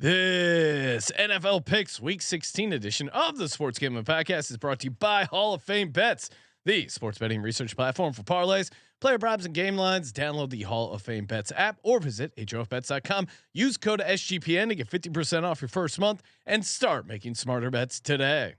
This NFL Picks Week 16 edition of the Sports Gambling Podcast is brought to you by Hall of Fame Bets, the sports betting research platform for parlays, player props, and game lines. Download the Hall of Fame Bets app or visit HOFBets.com. Use code SGPN to get 50% off your first month and start making smarter bets today.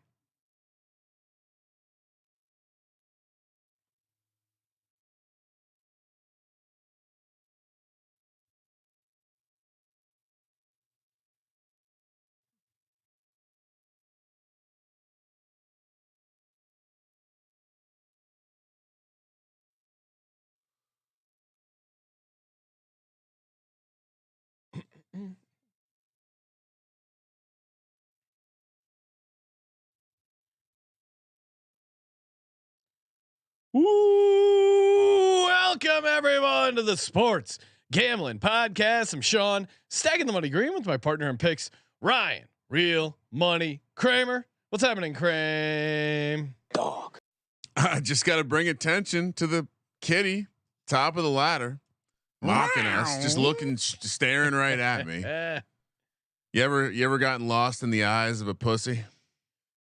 Welcome everyone to the Sports Gambling Podcast. I'm Sean, stacking the money green with my partner in picks, Ryan, Real Money Kramer. What's happening, Kramer? Dog. I just got to bring attention to the kitty, top of the ladder, mocking us, just looking, staring right at me. You ever gotten lost in the eyes of a pussy?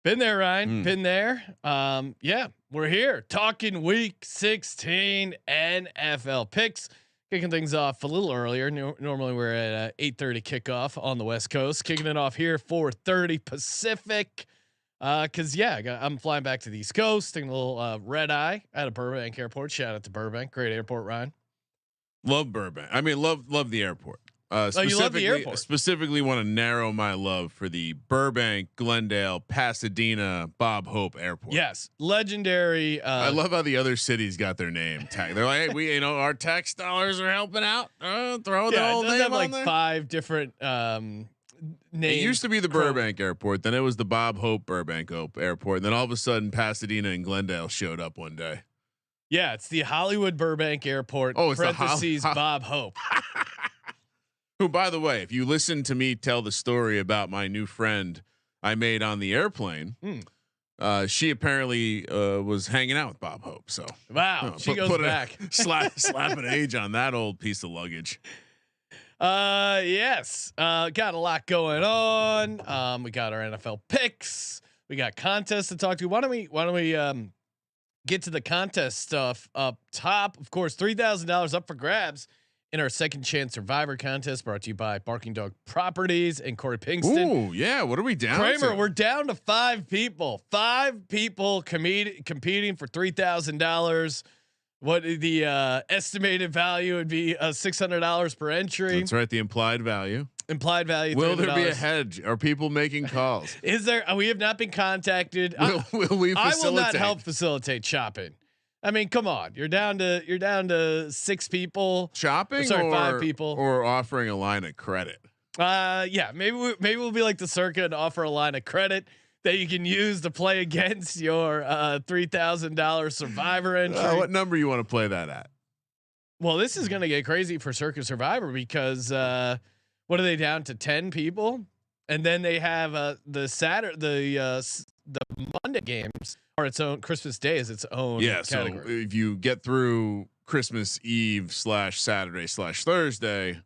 Been there, Ryan. Been there. Yeah, we're here talking Week 16 NFL picks. Kicking things off a little earlier. Normally we're at 8:30 kickoff on the West Coast. Kicking it off here 4:30 Pacific. Cause I'm flying back to the East Coast. Taking a little red eye out of Burbank Airport. Shout out to Burbank, great airport, Ryan. Love Burbank. I mean, love the airport. You love the airport. Specifically, want to narrow my love for the Burbank, Glendale, Pasadena, Bob Hope Airport. Yes, legendary. I love how the other cities got their name tag. They're like, hey, our tax dollars are helping out. Throw the whole name have on like there. 5 different names. It used to be the Burbank Airport, then it was the Bob Hope Burbank Airport, and then all of a sudden Pasadena and Glendale showed up one day. Yeah, it's the Hollywood Burbank Airport. Oh, it's parentheses Bob Hope. Who, by the way, if you listen to me tell the story about my new friend I made on the airplane, she apparently was hanging out with Bob Hope. So wow, she goes back. Slap an age on that old piece of luggage. Yes. Got a lot going on. We got our NFL picks. We got contests to talk to. Why don't we get to the contest stuff up top? Of course, $3,000 up for grabs in our second chance survivor contest, brought to you by Barking Dog Properties and Corey Pinkston. Ooh, yeah. What are we down Kramer, to? we're down to 5 people. 5 people competing for $3,000. What the estimated value would be $600 per entry. That's right. The implied value. Implied value. Will there be a hedge? Are people making calls? Is there? We have not been contacted. Will we facilitate? I will not help facilitate shopping. I mean, come on. You're down to 6 people. Shopping, sorry, or 5 people, or offering a line of credit. Yeah, maybe we'll be like the Circa and offer a line of credit that you can use to play against your $3,000 survivor entry. What number you want to play that at? Well, this is going to get crazy for Circa Survivor because what are they down to 10 people? And then they have the Monday games are its own. Christmas Day is its own category. So if you get through Christmas Eve / Saturday / Thursday,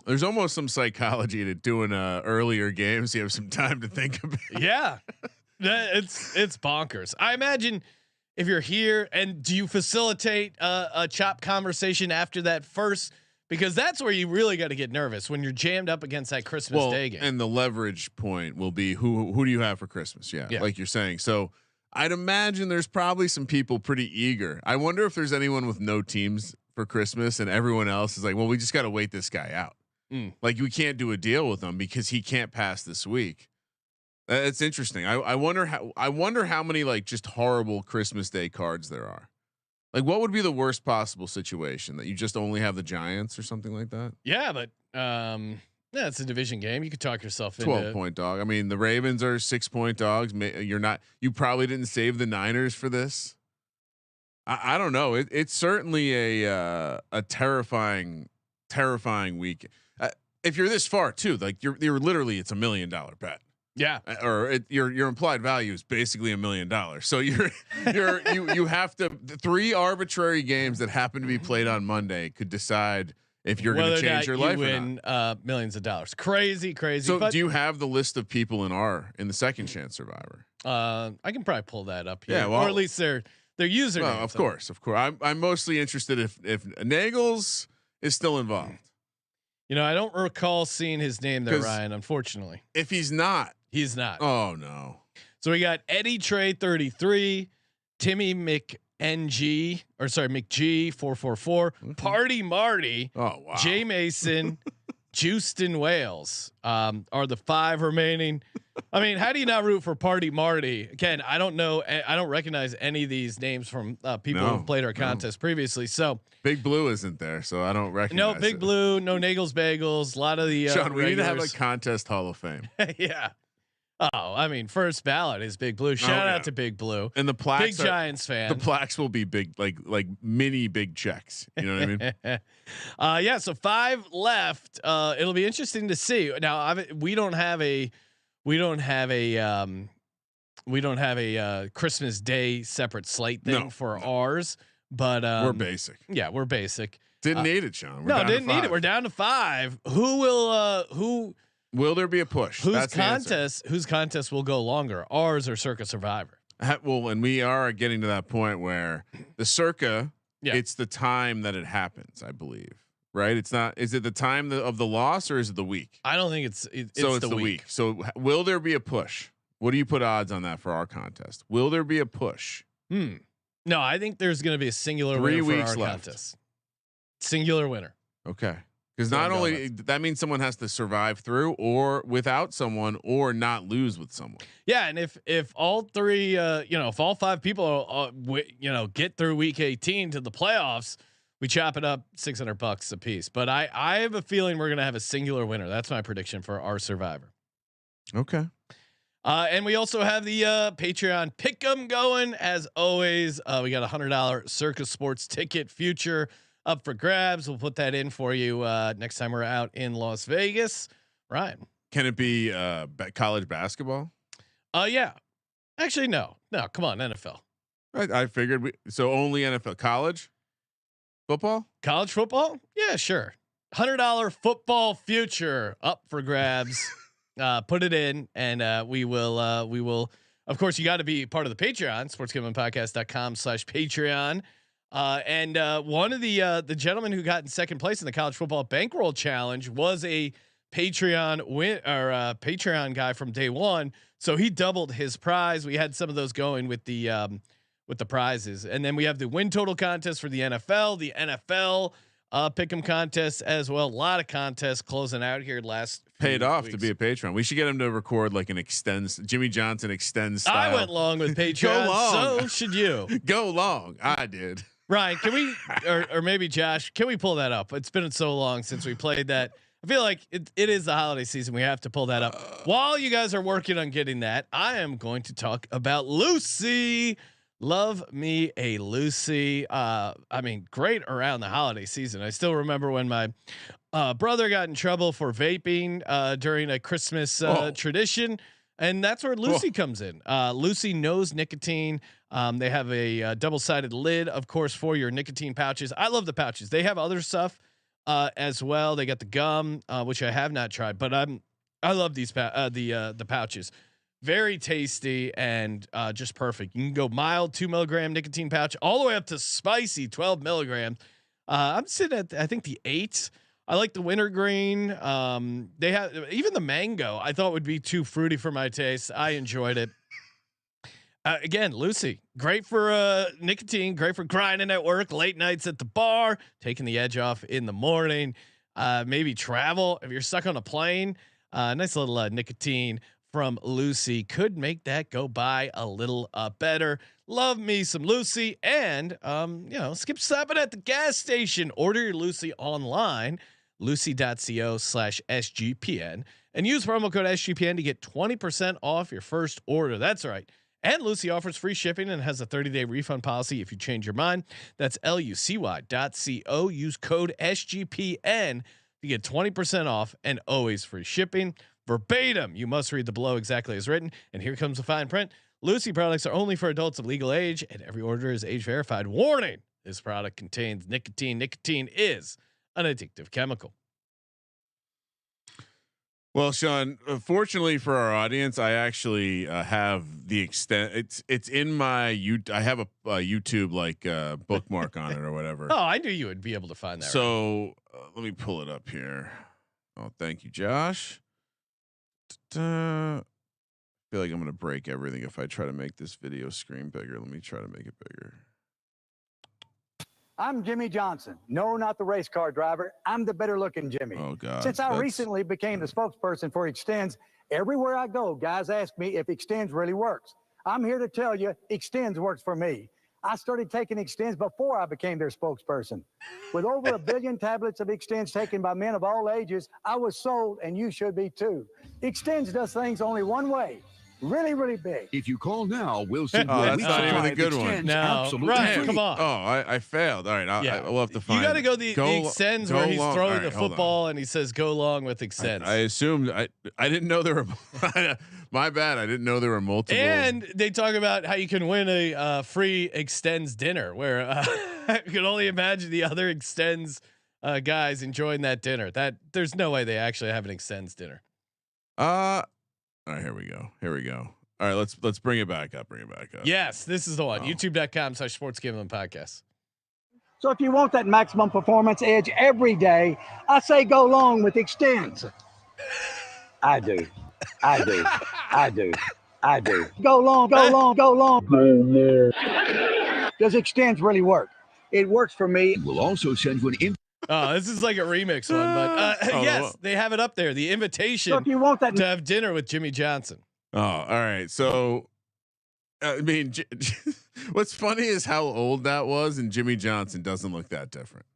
there's almost some psychology to doing earlier games. You have some time to think about. Yeah, it's bonkers. I imagine if you're here, and do you facilitate a chop conversation after that first? Because that's where you really got to get nervous when you're jammed up against that Christmas Day game. And the leverage point will be who do you have for Christmas? Yeah, like you're saying. So I'd imagine there's probably some people pretty eager. I wonder if there's anyone with no teams for Christmas and everyone else is like, well, we just got to wait this guy out. Like we can't do a deal with him because he can't pass this week. It's interesting. I wonder how many like just horrible Christmas Day cards there are. Like what would be the worst possible situation that you just only have the Giants or something like that? Yeah, but it's a division game. You could talk yourself into 12-point dog. I mean, the Ravens are 6-point dogs. You probably didn't save the Niners for this. I don't know. It's certainly a terrifying week. If you're this far too, like you're literally, it's $1 million bet. Yeah. Or your implied value is basically $1 million. So you have to 3 arbitrary games that happen to be played on Monday could decide if you're going to change your life or not. Millions of dollars. Crazy. So do you have the list of people in the second chance survivor? I can probably pull that up here. Yeah, well, or at least their username. Well, of course. I'm mostly interested if Nagels is still involved. I don't recall seeing his name there, Ryan, unfortunately. If he's not. Oh no. So we got Eddie Trey 33, Timmy McG 444, Party Marty, Jay Mason, Houston Wales are the 5 remaining. I mean, how do you not root for Party Marty? Again, I don't know. I don't recognize any of these names from people who've played our contest previously. So Big Blue isn't there, so I don't recognize. No Big Blue, no Nagels Bagels. A lot of the Sean, we need to have a contest Hall of Fame. Yeah. Oh, I mean, first ballot is Big Blue. Shout out to Big Blue. And the plaques, big Giants fan. The plaques will be big, like mini big checks. You know what I mean? Yeah. So 5 left. It'll be interesting to see. Now, we don't have a Christmas Day separate slate thing for ours, but we're basic. Yeah, we're basic. Didn't need it, Sean. Didn't need it. We're down to 5. Will there be a push? Whose contest will go longer? Ours or Circa Survivor? Well, and we are getting to that point where the Circa, it's the time that it happens, I believe. Right? It's not. Is it the time of the loss or is it the week? I don't think it's the week. So will there be a push? What do you put odds on that for our contest? Will there be a push? No, I think there's going to be a singular 3 winner weeks for our left. Contest. Singular winner. Okay. Because not only that means someone has to survive through or without someone or not lose with someone. Yeah, and if all 3, if all 5 people, get through week 18 to the playoffs, we chop it up $600 a piece. But I have a feeling we're gonna have a singular winner. That's my prediction for our Survivor. Okay. And we also have the Patreon pick'em going as always. We got $100 Circus Sports ticket future up for grabs. We'll put that in for you next time we're out in Las Vegas. Right? Can it be college basketball? Yeah. Actually, no. Come on, NFL. I figured so only NFL. College football. Yeah, sure. $100 football future up for grabs. Put it in, and we will. Of course, you got to be part of the Patreon. sportsgamblingpodcast.com/Patreon. And one of the gentlemen who got in second place in the college football bankroll challenge was a Patreon Patreon guy from day one. So he doubled his prize. We had some of those going with the prizes, and then we have the win total contest for the NFL pick'em contest as well. A lot of contests closing out here last. Paid off weeks. To be a patron. We should get him to record like an Jimmy Johnson extends style. I went long with Patreon. Go long. So should you. Go long. I did. Ryan, can we, or maybe Josh, can we pull that up? It's been so long since we played that. I feel like it is the holiday season. We have to pull that up. While you guys are working on getting that, I am going to talk about Lucy. Love me a Lucy. I mean, great around the holiday season. I still remember when my brother got in trouble for vaping during a Christmas tradition. And that's where Lucy comes in. Lucy knows nicotine. They have a double-sided lid, of course, for your nicotine pouches. I love the pouches. They have other stuff as well. They got the gum, which I have not tried, but I love these the pouches. Very tasty and just perfect. You can go mild 2 milligram nicotine pouch all the way up to spicy 12 milligrams. I'm sitting at I think the 8. I like the wintergreen. They have even the mango. I thought would be too fruity for my taste. I enjoyed it. Again, Lucy, great for nicotine, great for grinding at work, late nights at the bar, taking the edge off in the morning. Maybe travel if you're stuck on a plane. Nice little nicotine from Lucy could make that go by a little better. Love me some Lucy, and skip stopping at the gas station. Order your Lucy online, lucy.co/SGPN, and use promo code SGPN to get 20% off your first order. That's right. And Lucy offers free shipping and has a 30-day refund policy if you change your mind. That's lucy.co. Use code SGPN to get 20% off and always free shipping. Verbatim, you must read the below exactly as written. And here comes the fine print. Lucy products are only for adults of legal age, and every order is age verified. Warning: this product contains nicotine. Nicotine is an addictive chemical. Well, Sean, fortunately for our audience, I actually have the extent. It's in my I have a YouTube bookmark on it or whatever. Oh, I knew you would be able to find that. So let me pull it up here. Oh, thank you, Josh. I feel like I'm gonna break everything if I try to make this video screen bigger. Let me try to make it bigger. I'm Jimmy Johnson. No, not the race car driver. I'm the better looking Jimmy. Oh, God. Since I recently became the spokesperson for Extends, everywhere I go, guys ask me if Extends really works. I'm here to tell you, Extends works for me. I started taking Extends before I became their spokesperson. With over 1 billion tablets of Extends taken by men of all ages, I was sold, and you should be too. Extends does things only one way. Really, really big. If you call now, we'll send Oh, that's not even a good one. No, right? Come on. Oh, I failed. All right, we'll have to find. You got to go the Extends where he's throwing the football and he says, "Go long with Extends." I assumed I didn't know there were. My bad. I didn't know there were multiple. And they talk about how you can win a free Extends dinner, where you can only imagine the other Extends guys enjoying that dinner. That there's no way they actually have an Extends dinner. All right, here we go. All right, let's bring it back up. Yes, this is the one. YouTube.com/sportsgambling podcast. So if you want that maximum performance edge every day, I say go long with Extends. I do. Go long. Does Extends really work? It works for me. We'll also send you an Oh, this is like a remix one, but yes, they have it up there. The invitation so if you want that to have dinner with Jimmy Johnson. Oh, all right. So, I mean, what's funny is how old that was, and Jimmy Johnson doesn't look that different.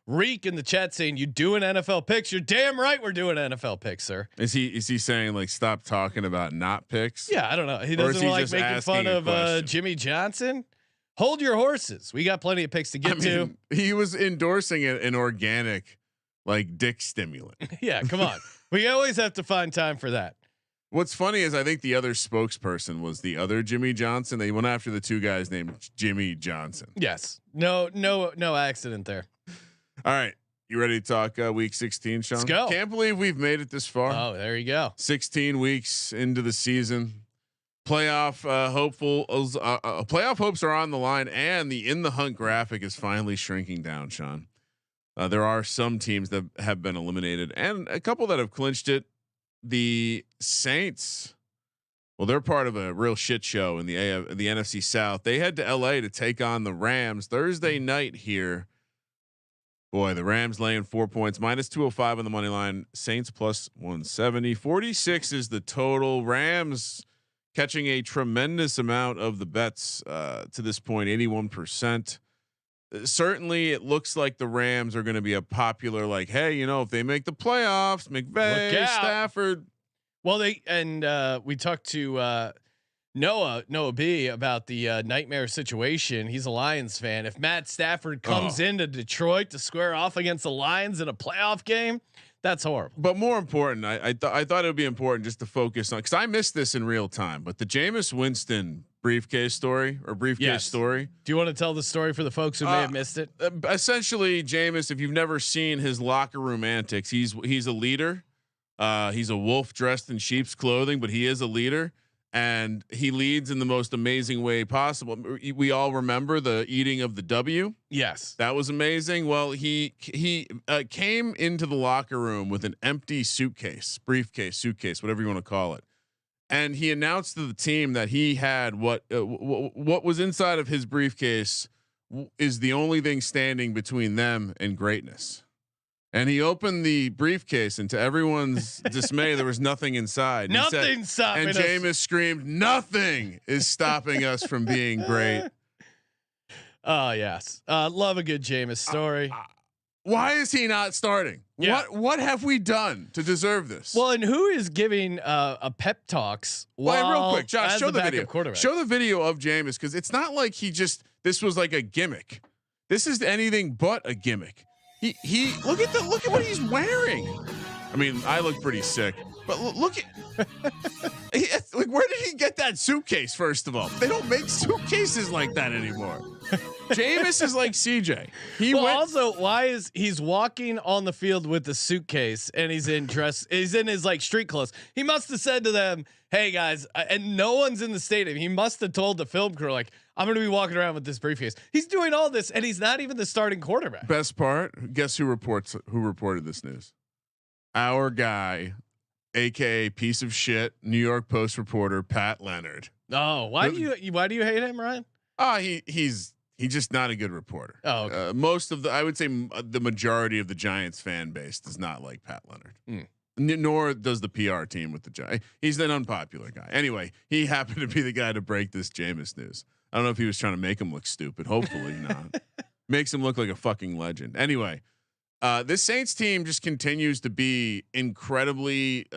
Reek in the chat saying, "You doing NFL picks? You're damn right. We're doing NFL picks, sir." Is he saying like stop talking about not picks? Yeah, I don't know. He doesn't like making fun of Jimmy Johnson. Hold your horses. We got plenty of picks to get to. He was endorsing an organic, like dick stimulant. Yeah, come on. We always have to find time for that. What's funny is I think the other spokesperson was the other Jimmy Johnson. They went after the two guys named Jimmy Johnson. Yes. No accident there. All right. You ready to talk week 16, Sean? Let's go. Can't believe we've made it this far. Oh, there you go. 16 weeks into the season. Playoff playoff hopes are on the line, and the in the hunt graphic is finally shrinking down, Sean. There are some teams that have been eliminated and a couple that have clinched it. The Saints, well, they're part of a real shit show in the NFC South. They head to LA to take on the Rams Thursday night here. Boy, the Rams laying 4 points, -205 on the money line. Saints +170. 46 is the total. Rams catching a tremendous amount of the bets to this point, 81%. Certainly, it looks like the Rams are going to be a popular, like, hey, if they make the playoffs, McVay, Stafford. Well, we talked to Noah B about the nightmare situation. He's a Lions fan. If Matt Stafford comes into Detroit to square off against the Lions in a playoff game, that's horrible. But more important, I thought it would be important just to focus on, because I missed this in real time, but the Jameis Winston briefcase story. Do you want to tell the story for the folks who may have missed it? Essentially, Jameis, if you've never seen his locker room antics, he's a leader. He's a wolf dressed in sheep's clothing, but he is a leader, and he leads in the most amazing way possible. We all remember the eating of the W. Yes, that was amazing. Well, he came into the locker room with an empty suitcase, suitcase, whatever you want to call it. And he announced to the team that he had what was inside of his briefcase is the only thing standing between them and greatness. And he opened the briefcase, and to everyone's dismay, there was nothing inside. Nothing stopping us. And Jameis screamed, "Nothing is stopping us from being great." Oh yes, love a good Jameis story. Why is he not starting? Yeah. What have we done to deserve this? Well, and who is giving a pep talks? Real quick, Josh, show the video. Show the video of Jameis, because it's not like this was like a gimmick. This is anything but a gimmick. He look at what he's wearing. I mean, I look pretty sick, but look at like, where did he get that suitcase? First of all, they don't make suitcases like that anymore. Jameis is like CJ. Also, why is he's walking on the field with the suitcase and he's in his like street clothes. He must have said to them, "Hey guys," and no one's in the stadium. He must have told the film crew like, "I'm going to be walking around with this briefcase." He's doing all this and he's not even the starting quarterback. Best part, guess who reported this news? Our guy, AKA piece of shit, New York Post reporter Pat Leonard. Oh, why do you hate him, Ryan? He's just not a good reporter. Oh, okay. I would say the majority of the Giants fan base does not like Pat Leonard. Nor does the PR team with the Giants. He's an unpopular guy. Anyway, he happened to be the guy to break this Jameis news. I don't know if he was trying to make him look stupid. Hopefully not. Makes him look like a fucking legend. Anyway, this Saints team just continues to be incredibly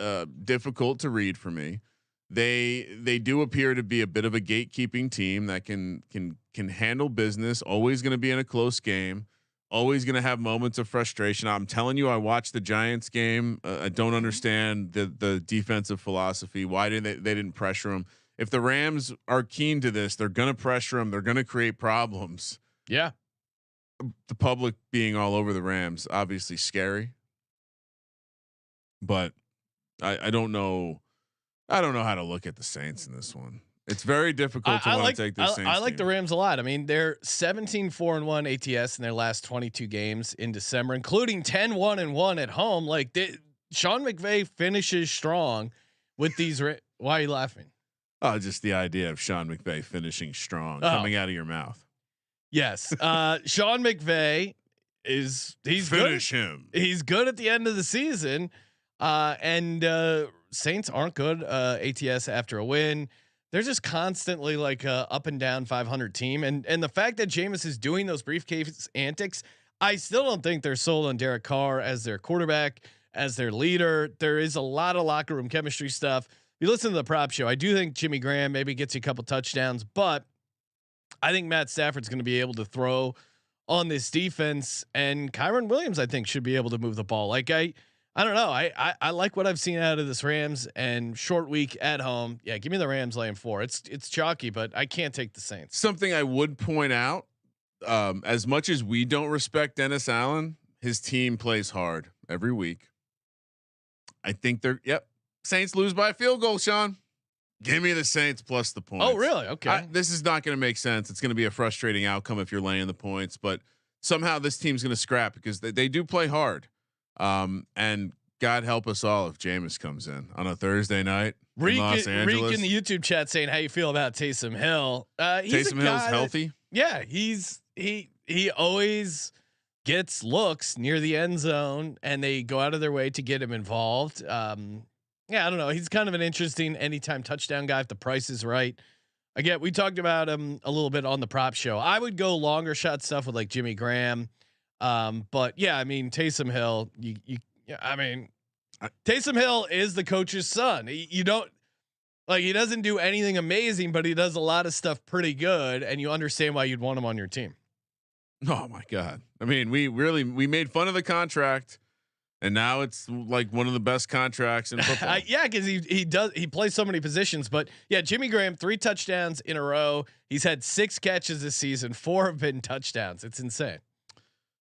difficult to read for me. They do appear to be a bit of a gatekeeping team that can handle business. Always going to be in a close game. Always going to have moments of frustration. I'm telling you, I watched the Giants game. I don't understand the defensive philosophy. Why didn't they didn't pressure them? If the Rams are keen to this, they're going to pressure them. They're going to create problems. Yeah. The public being all over the Rams, obviously scary, but I don't know. I don't know how to look at the Saints in this one. It's very difficult to want to take this Saints. I like the Rams a lot. I mean, they're 17-4-1 ATS in their last 22 games in December, including 10-1-1 at home. Like Sean McVay finishes strong with these. Why are you laughing? Oh, just the idea of Sean McVay finishing strong coming out of your mouth. Yes. Sean McVay he's finish good. Him. He's good at the end of the season. And Saints aren't good ATS after a win. They're just constantly like a up and down 500 team. And the fact that Jameis is doing those briefcase antics, I still don't think they're sold on Derek Carr as their quarterback, as their leader. There is a lot of locker room chemistry stuff. If you listen to the prop show, I do think Jimmy Graham maybe gets you a couple touchdowns, but I think Matt Stafford's going to be able to throw on this defense, and Kyron Williams, I think, should be able to move the ball. Like I don't know. I like what I've seen out of this Rams, and short week at home. Yeah, give me the Rams laying 4. It's chalky, but I can't take the Saints. Something I would point out, as much as we don't respect Dennis Allen, his team plays hard every week. I think Saints lose by a field goal, Sean. Give me the Saints plus the points. Oh, really? Okay. This is not going to make sense. It's going to be a frustrating outcome if you're laying the points, but somehow this team's going to scrap because they do play hard. And God help us all if Jameis comes in on a Thursday night in Los Angeles. Reek in the YouTube chat saying how you feel about Taysom Hill. Taysom Hill's healthy. Yeah, he always gets looks near the end zone, and they go out of their way to get him involved. Yeah, I don't know. He's kind of an interesting anytime touchdown guy if the price is right. Again, we talked about him a little bit on the prop show. I would go longer shot stuff with like Jimmy Graham. But yeah, I mean, Taysom Hill, Taysom Hill is the coach's son. You don't like, he doesn't do anything amazing, but he does a lot of stuff pretty good. And you understand why you'd want him on your team. Oh my God. I mean, we made fun of the contract, and now it's like one of the best contracts in football. Yeah, because he plays so many positions. But yeah, Jimmy Graham, 3 touchdowns in a row. He's had 6 catches this season. 4 have been touchdowns. It's insane.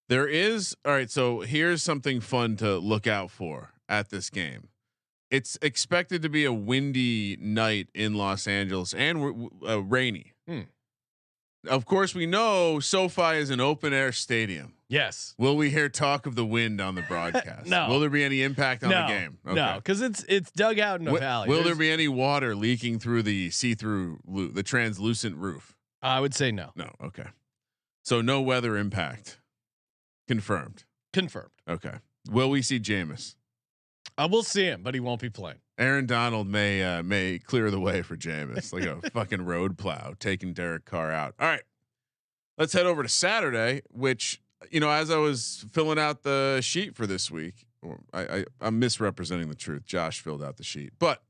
There is all right. So here's something fun to look out for at this game. It's expected to be a windy night in Los Angeles and rainy. Of course, we know SoFi is an open air stadium. Yes. Will we hear talk of the wind on the broadcast? No. Will there be any impact on the game? Okay. No, because it's dug out in a valley. Will there be any water leaking through the the translucent roof? I would say no. No. Okay. So no weather impact. Confirmed. Okay. Will we see Jameis? We'll see him, but he won't be playing. Aaron Donald may clear the way for Jameis, like a fucking road plow, taking Derek Carr out. All right, let's head over to Saturday, which, you know, as I was filling out the sheet for this week, I'm misrepresenting the truth. Josh filled out the sheet, but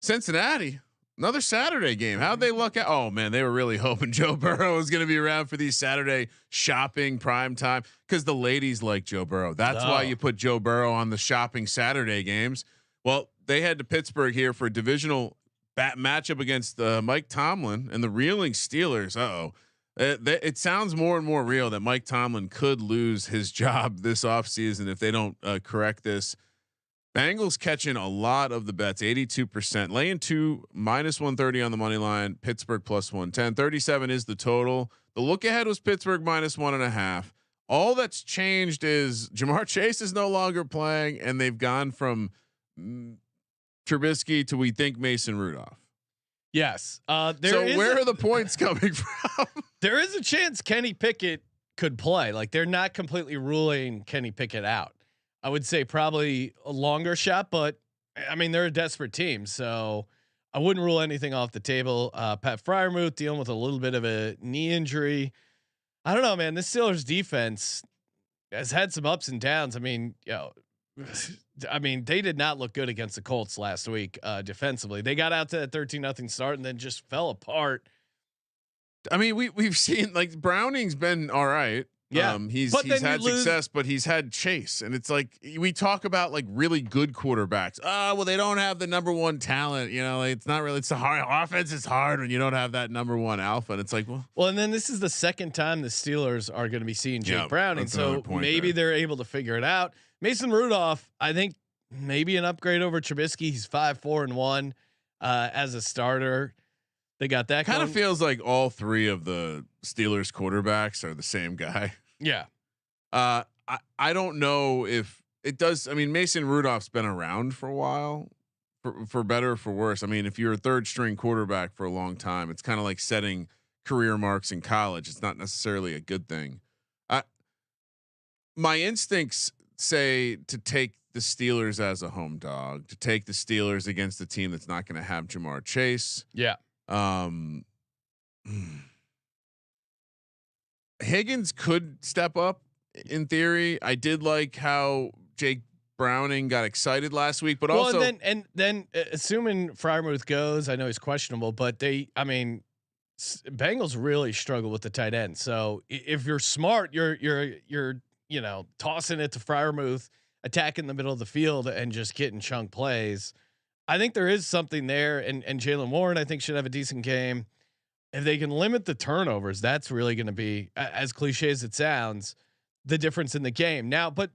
Cincinnati, another Saturday game. How'd they luck out? Oh man, they were really hoping Joe Burrow was going to be around for these Saturday shopping prime time because the ladies like Joe Burrow. That's why you put Joe Burrow on the shopping Saturday games. Well, they head to Pittsburgh here for a divisional matchup against Mike Tomlin and the reeling Steelers. It sounds more and more real that Mike Tomlin could lose his job this offseason if they don't correct this. Bengals catching a lot of the bets, 82%, laying 2 -130 on the money line. Pittsburgh +110, 37 is the total. The look ahead was Pittsburgh -1.5. All that's changed is Jamar Chase is no longer playing, and they've gone from Trubisky to we think Mason Rudolph. Yes. Where are the points coming from? There is a chance Kenny Pickett could play. Like they're not completely ruling Kenny Pickett out. I would say probably a longer shot, but I mean they're a desperate team, so I wouldn't rule anything off the table. Pat Freiermuth dealing with a little bit of a knee injury. I don't know, man. This Steelers defense has had some ups and downs. I mean, they did not look good against the Colts last week defensively. They got out to that 13-0 start and then just fell apart. I mean, we've seen like Browning's been all right. Yeah, he's had success, but he's had Chase, and it's like we talk about like really good quarterbacks. Well, they don't have the number one talent. You know, it's not really. It's the hard offense. It's hard when you don't have that number one alpha. And it's like, well, and then this is the second time the Steelers are going to be seeing Jake Browning, so maybe they're able to figure it out. Mason Rudolph, I think maybe an upgrade over Trubisky. He's 5-4-1 as a starter. They got that kind of feels like all three of the Steelers quarterbacks are the same guy. Yeah. I don't know if it does. I mean, Mason Rudolph's been around for a while, for better or for worse. I mean, if you're a third string quarterback for a long time, it's kind of like setting career marks in college. It's not necessarily a good thing. My instincts say to take the Steelers as a home dog, to take the Steelers against a team that's not going to have Jamar Chase. Yeah. Higgins could step up in theory. I did like how Jake Browning got excited last week, but also and then assuming Freiermuth goes, I know he's questionable, but Bengals really struggle with the tight end. So if you're smart, you're tossing it to Freiermuth, attacking the middle of the field and just getting chunk plays. I think there is something there, and Jaylen Warren I think should have a decent game. If they can limit the turnovers, that's really going to be, as cliche as it sounds, the difference in the game. Now, but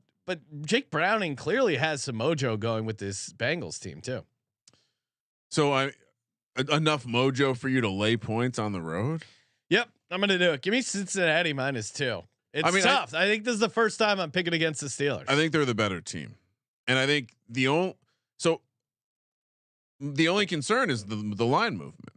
Jake Browning clearly has some mojo going with this Bengals team too. So enough mojo for you to lay points on the road? Yep, I'm going to do it. Give me Cincinnati -2. It's tough. I think this is the first time I'm picking against the Steelers. I think they're the better team, and I think the only concern is the line movement.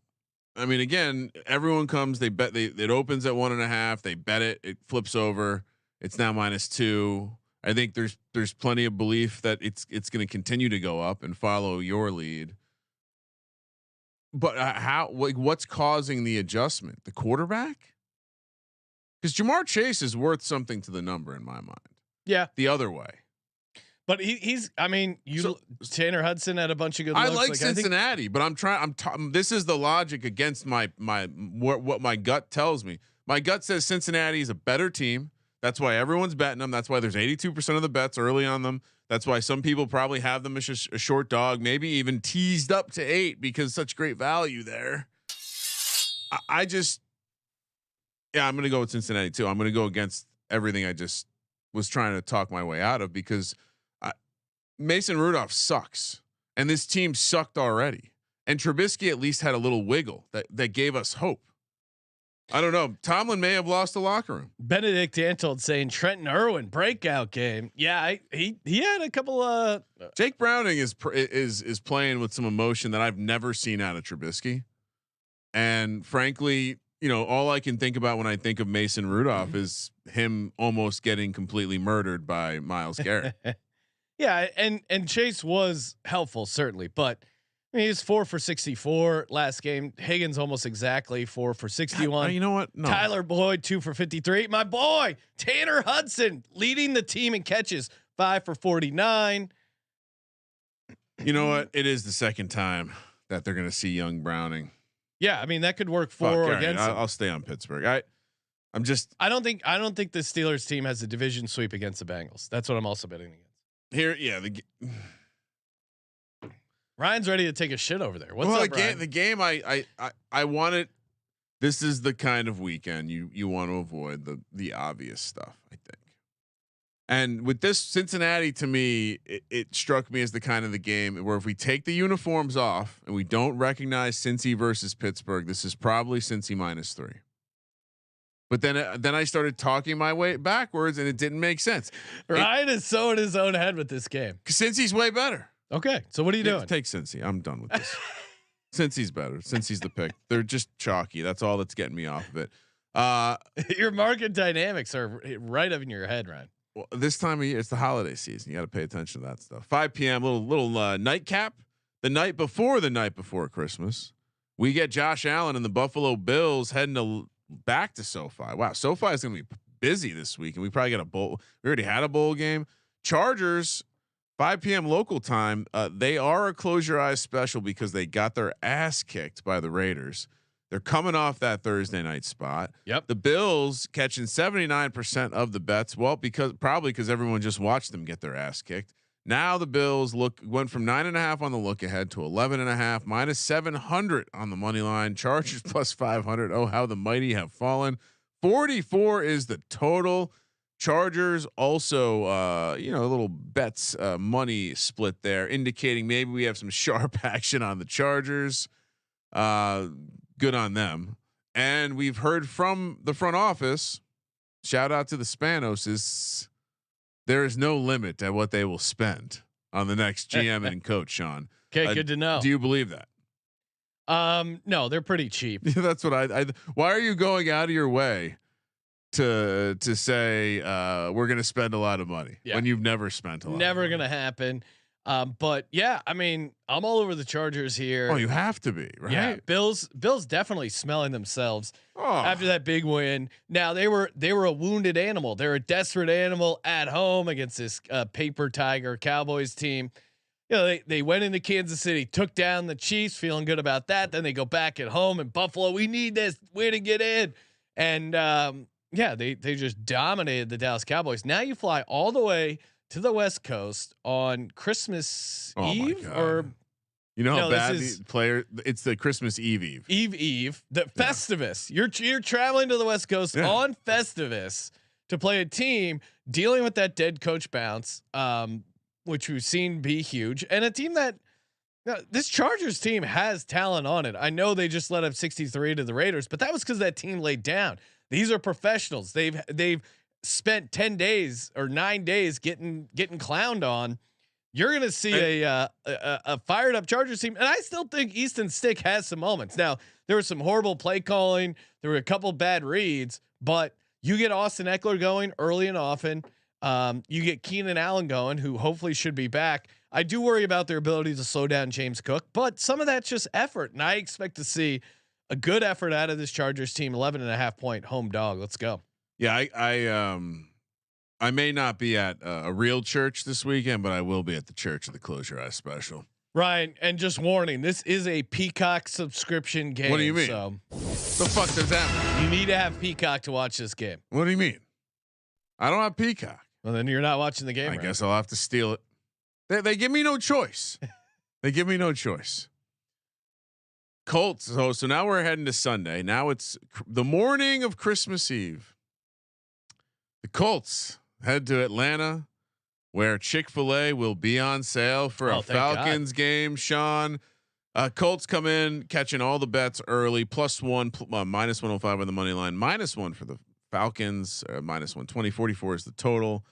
I mean, again, everyone comes, they bet it opens at 1.5. They bet it flips over. It's now -2. I think there's plenty of belief that it's going to continue to go up and follow your lead. But what's causing the adjustment? The quarterback? Because Jamar Chase is worth something to the number in my mind. Yeah, the other way. But he's. I mean, Tanner Hudson had a bunch of good. I looks. like Cincinnati, but I'm trying. This is the logic against what my gut tells me. My gut says Cincinnati is a better team. That's why everyone's betting them. That's why there's 82% of the bets early on them. That's why some people probably have them as a short dog, maybe even teased up to 8 because such great value there. I'm going to go with Cincinnati too. I'm going to go against everything I just was trying to talk my way out of because Mason Rudolph sucks, and this team sucked already. And Trubisky at least had a little wiggle that gave us hope. I don't know. Tomlin may have lost the locker room. Benedict Antold saying Trenton Irwin breakout game. Yeah, he had a couple. Jake Browning is playing with some emotion that I've never seen out of Trubisky, and frankly, all I can think about when I think of Mason Rudolph is him almost getting completely murdered by Myles Garrett. Yeah, and Chase was helpful certainly, but I mean, he's 4 for 64 last game. Higgins almost exactly 4 for 61. You know what? No. Tyler Boyd 2 for 53. My boy Tanner Hudson leading the team in catches 5 for 49. You know what? It is the second time that they're going to see young Browning. Yeah, I mean that could work for or against. I'll stay on Pittsburgh. I don't think the Steelers team has a division sweep against the Bengals. That's what I'm also betting against. Here, yeah. Ryan's ready to take a shit over there. What's up, Ryan? The game I wanted. This is the kind of weekend you want to avoid the obvious stuff, I think. And with this Cincinnati, to me, it struck me as the kind of the game where if we take the uniforms off and we don't recognize Cincy versus Pittsburgh, this is probably Cincy -3. But then I started talking my way backwards, and it didn't make sense. Ryan is so in his own head with this game. Cincy's way better. Okay, so what are you doing? Take Cincy. I'm done with this. Cincy's better. Cincy's the pick. They're just chalky. That's all that's getting me off of it. Your market dynamics are right up in your head, Ryan. Well, this time of year, it's the holiday season. You got to pay attention to that stuff. 5 p.m. little nightcap. The night before Christmas, we get Josh Allen and the Buffalo Bills heading back to SoFi. Wow, SoFi is going to be busy this week, and we probably got a bowl. We already had a bowl game. Chargers, 5 p.m. local time. They are a close your eyes special because they got their ass kicked by the Raiders. They're coming off that Thursday night spot. Yep. The Bills catching 79% of the bets. Well, probably because everyone just watched them get their ass kicked. Now the Bills went from 9.5 on the look ahead to 11.5, -700 on the money line. Chargers +500. Oh, how the mighty have fallen. 44 is the total. Chargers also, a little bets money split there, indicating maybe we have some sharp action on the Chargers. Good on them. And we've heard from the front office. Shout out to the Spanoses. There is no limit at what they will spend on the next GM and coach, Sean. Okay, good to know. Do you believe that? No, they're pretty cheap. That's what I. Why are you going out of your way to say we're going to spend a lot of money when you've never spent a lot? Never going to happen. But yeah, I mean, I'm all over the Chargers here. Oh, you have to be, right? Yeah, Bills definitely smelling themselves after that big win. Now they were a wounded animal. They're a desperate animal at home against this paper tiger Cowboys team. You know, they went into Kansas City, took down the Chiefs, feeling good about that. Then they go back at home in Buffalo. We need this way to get in. And they just dominated the Dallas Cowboys. Now you fly all the way to the West Coast on Christmas Eve, or how bad the player. It's the Christmas Eve. The Festivus. You're traveling to the West Coast on Festivus to play a team dealing with that dead coach bounce, which we've seen be huge, and a team that this Chargers team has talent on it. I know they just let up 63 to the Raiders, but that was because that team laid down. These are professionals. They've spent 10 days or 9 days getting clowned on. You're going to see a fired up Chargers team. And I still think Easton Stick has some moments. Now there was some horrible play calling. There were a couple bad reads, but you get Austin Eckler going early and often. You get Keenan Allen going, who hopefully should be back. I do worry about their ability to slow down James Cook, but some of that's just effort. And I expect to see a good effort out of this Chargers team. 11.5 point home dog. Let's go. Yeah, I may not be at a real church this weekend, but I will be at the Church of the Close Your Eyes special. Ryan, and just warning, this is a Peacock subscription game. What do you mean? So the fuck does that mean? You need to have Peacock to watch this game. What do you mean? I don't have Peacock. Well, then you're not watching the game. I guess I'll have to steal it. They give me no choice. They give me no choice. Colts. So now we're heading to Sunday. Now it's the morning of Christmas Eve. The Colts head to Atlanta, where Chick-fil-A will be on sale for a Falcons game. Sean, Colts come in catching all the bets early. +1, -105 on the money line. -1 for the Falcons. -120. 44 is the total.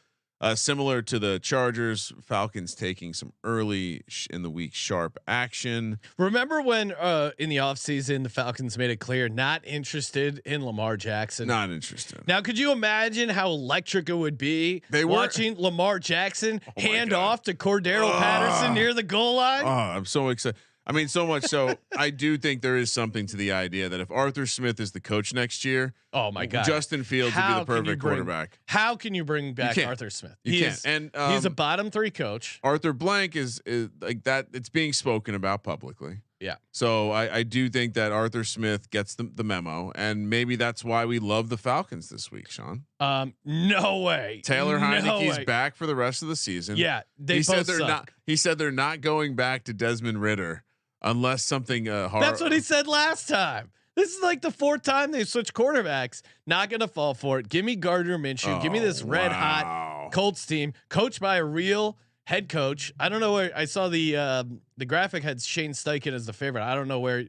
Similar to the Chargers, Falcons taking some early in the week sharp action. Remember when in the offseason the Falcons made it clear not interested in Lamar Jackson? Not interested. Now, could you imagine how electric it would be watching Lamar Jackson hand off to Cordero Patterson near the goal line? Oh, I'm so excited. I mean, so much so I do think there is something to the idea that if Arthur Smith is the coach next year, oh my God, Justin Fields would be the perfect quarterback. How can you bring back Arthur Smith? You can't. And he's a bottom 3 coach. Arthur Blank is like that. It's being spoken about publicly. Yeah. So I do think that Arthur Smith gets the memo, and maybe that's why we love the Falcons this week, Sean. No way. Taylor Heineke's back for the rest of the season. Yeah. He said they're not going back to Desmond Ridder unless something hard. That's what he said last time. This is like the fourth time they've switched quarterbacks. Not going to fall for it. Give me Gardner Minshew. Give me this red hot Colts team coached by a real head coach. I don't know where I saw the graphic had Shane Steichen as the favorite. I don't know where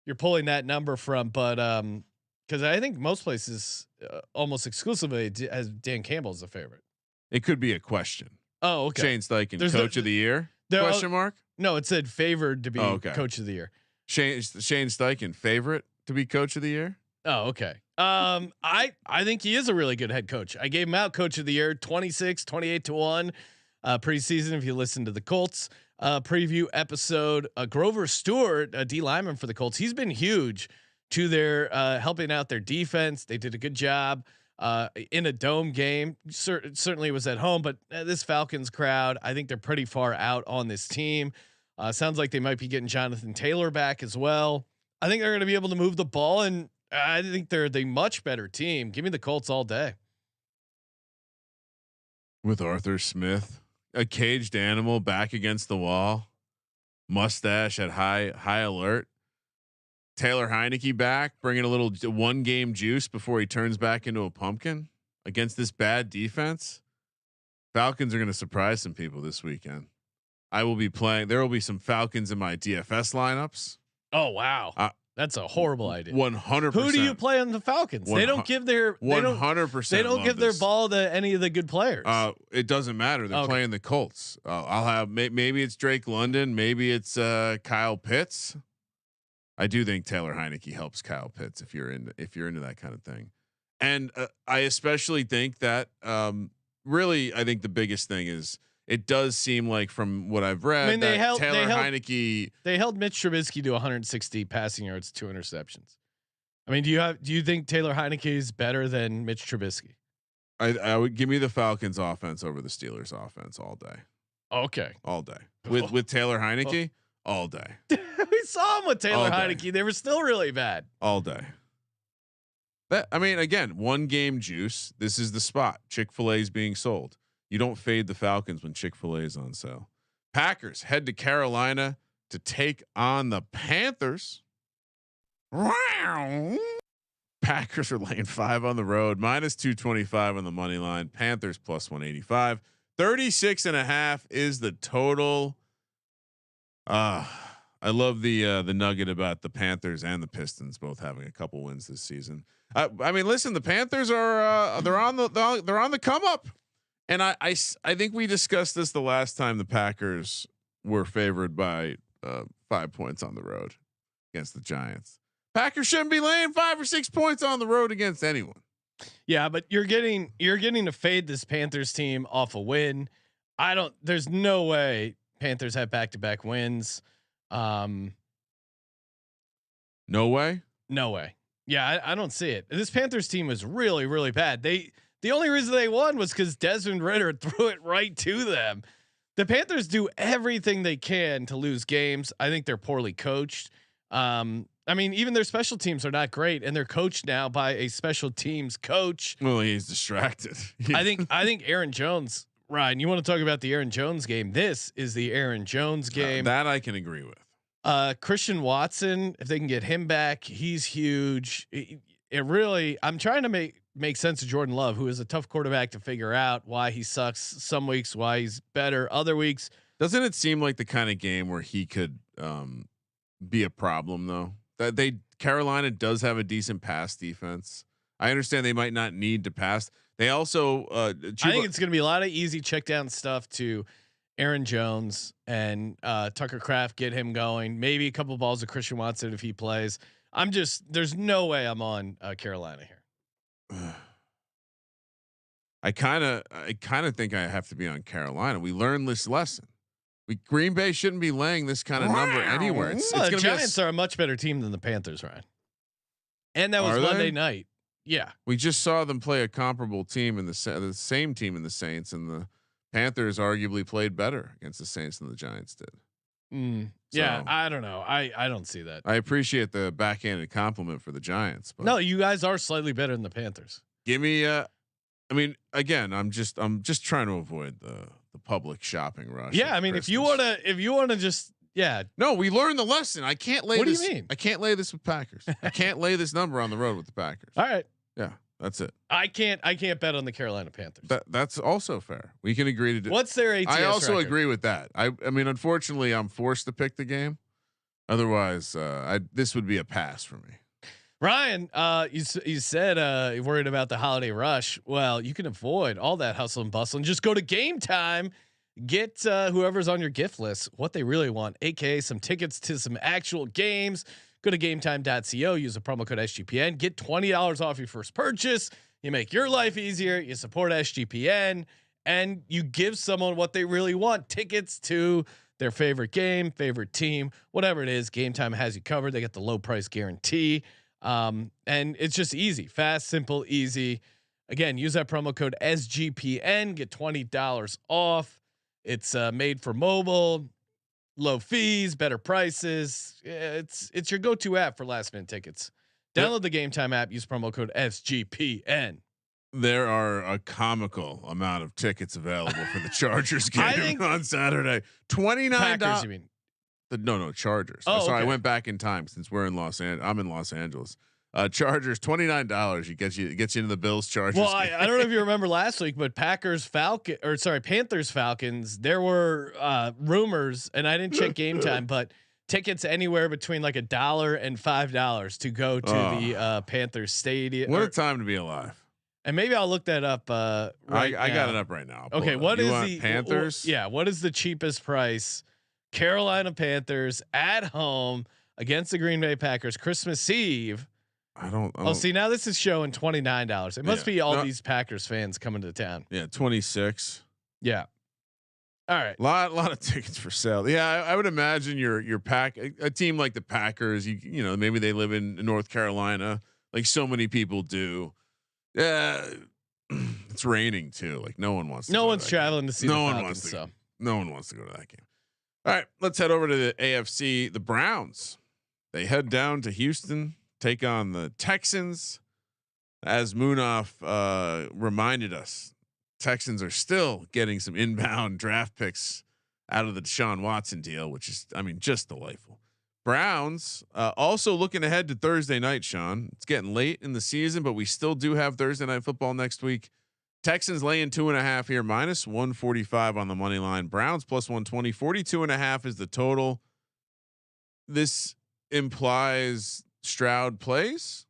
you're pulling that number from, but because I think most places almost exclusively has Dan Campbell as the favorite. It could be a question. Oh, okay. Shane Steichen, coach of the year? Question mark? No, it said favored to be coach of the year. Shane Steichen, favorite to be coach of the year? Oh, okay. I think he is a really good head coach. I gave him out coach of the year 28-1 preseason. If you listen to the Colts preview episode, Grover Stewart, a D lineman for the Colts, he's been huge to their helping out their defense. They did a good job in a dome game. Certainly it was at home, but this Falcons crowd, I think they're pretty far out on this team. Sounds like they might be getting Jonathan Taylor back as well. I think they're going to be able to move the ball, and I think they're the much better team. Give me the Colts all day. With Arthur Smith, a caged animal back against the wall, mustache at high alert. Taylor Heineke back, bringing a little 1 game juice before he turns back into a pumpkin against this bad defense. Falcons are going to surprise some people this weekend. I will be playing. There will be some Falcons in my DFS lineups. Oh wow, that's a horrible idea. 100%. Who do you play on the Falcons? They don't give their 100%. They don't give their ball to any of the good players. It doesn't matter. They're playing the Colts. I'll have maybe it's Drake London, maybe it's Kyle Pitts. I do think Taylor Heineke helps Kyle Pitts if you're into that kind of thing, and I especially think that really I think the biggest thing is it does seem like from what I've read, Heineke. They held Mitch Trubisky to 160 passing yards, 2 interceptions. I mean, do you think Taylor Heineke is better than Mitch Trubisky? I would give me the Falcons offense over the Steelers offense all day. Okay, all day with Taylor Heineke. All day. We saw him with Taylor Heineke. They were still really bad. All day. I mean, again, 1 game juice. This is the spot. Chick-fil-A is being sold. You don't fade the Falcons when Chick-fil-A is on sale. Packers head to Carolina to take on the Panthers. Packers are laying 5 on the road, -225 on the money line. Panthers +185. 36.5 is the total. I love the nugget about the Panthers and the Pistons both having a couple wins this season. I mean, listen, the Panthers are they're on the come up, and I think we discussed this the last time the Packers were favored by 5 points on the road against the Giants. Packers shouldn't be laying 5 or 6 points on the road against anyone. Yeah, but you're getting to fade this Panthers team off a win. There's no way Panthers have back-to-back wins. No way. Yeah, I don't see it. This Panthers team was really, really bad. The only reason they won was because Desmond Ridder threw it right to them. The Panthers do everything they can to lose games. I think they're poorly coached. I mean, even their special teams are not great, and they're coached now by a special teams coach. Well, he's distracted. I think Aaron Jones. Ryan, you want to talk about the Aaron Jones game? This is the Aaron Jones game. That I can agree with. Christian Watson, if they can get him back, he's huge. It really, I'm trying to make sense of Jordan Love, who is a tough quarterback to figure out why he sucks some weeks, why he's better other weeks. Doesn't it seem like the kind of game where he could be a problem though? That Carolina does have a decent pass defense. I understand they might not need to pass. They also, I think it's going to be a lot of easy check down stuff to Aaron Jones and Tucker Kraft, get him going. Maybe a couple of balls of Christian Watson if he plays. There's no way I'm on Carolina here. I kind of think I have to be on Carolina. We learned this lesson. Green Bay shouldn't be laying this kind of number anywhere. The Giants are a much better team than the Panthers, Ryan. And that was Monday night. Yeah, we just saw them play a comparable team in the same team in the Saints, and the Panthers arguably played better against the Saints than the Giants did. Yeah, I don't know. I don't see that. I appreciate the backhanded compliment for the Giants, but no, you guys are slightly better than the Panthers. Give me I mean, again, I'm just trying to avoid the public shopping rush. Yeah, I mean, Christmas. if you want to just Yeah. No, we learned the lesson. I can't lay What this. do you mean? I can't lay this with Packers. I can't lay this number on the road with the Packers. All right. Yeah, that's it. I can't bet on the Carolina Panthers. That's also fair. We can agree to do. What's their ATS I also record? agree with that. I mean, unfortunately, I'm forced to pick the game. Otherwise, this would be a pass for me. Ryan, you said you're worried about the holiday rush. Well, you can avoid all that hustle and bustle and just go to Game Time. Get whoever's on your gift list what they really want, aka some tickets to some actual games. Go to gametime.co, use the promo code SGPN, get $20 off your first purchase. You make your life easier, you support SGPN, and you give someone what they really want, tickets to their favorite game, favorite team, whatever it is. Game Time has you covered. They get the low price guarantee. And it's just easy, fast, simple, easy. Again, use that promo code SGPN, get $20 off. It's made for mobile, low fees, better prices. It's your go-to app for last minute tickets. Download the Game Time app, use promo code SGPN. There are a comical amount of tickets available for the Chargers game on Saturday. $29. Packers, you mean? No, Chargers. Oh, sorry, okay. I went back in time since we're in I'm in Los Angeles. Chargers, $29. Gets you into the Bills Chargers. Well, I don't know if you remember last week, but Panthers Falcons. There were rumors, and I didn't check Game Time, but tickets anywhere between like $1 and $5 to go to the Panthers stadium. What a time to be alive! And maybe I'll look that up. I got it up right now. Okay, what is the Panthers? What is the cheapest price? Carolina Panthers at home against the Green Bay Packers Christmas Eve. I don't. Oh, see, now this is showing $29. It must be all these Packers fans coming to town. Yeah, 26. Yeah. All right. Lot of tickets for sale. Yeah, I would imagine your a team like the Packers. You know, maybe they live in North Carolina, like so many people do. Yeah, it's raining too. Like no one wants. No one's traveling to see. No the one Falcons, wants to. so. No one wants to go to that game. All right, let's head over to the AFC. The Browns. They head down to Houston, take on the Texans. As Munaf reminded us, Texans are still getting some inbound draft picks out of the Deshaun Watson deal, which is, I mean, just delightful. Browns also looking ahead to Thursday night, Sean. It's getting late in the season, but we still do have Thursday night football next week. Texans laying 2.5 here, minus 145 on the money line. Browns plus 120, 42.5 is the total. This implies Stroud plays,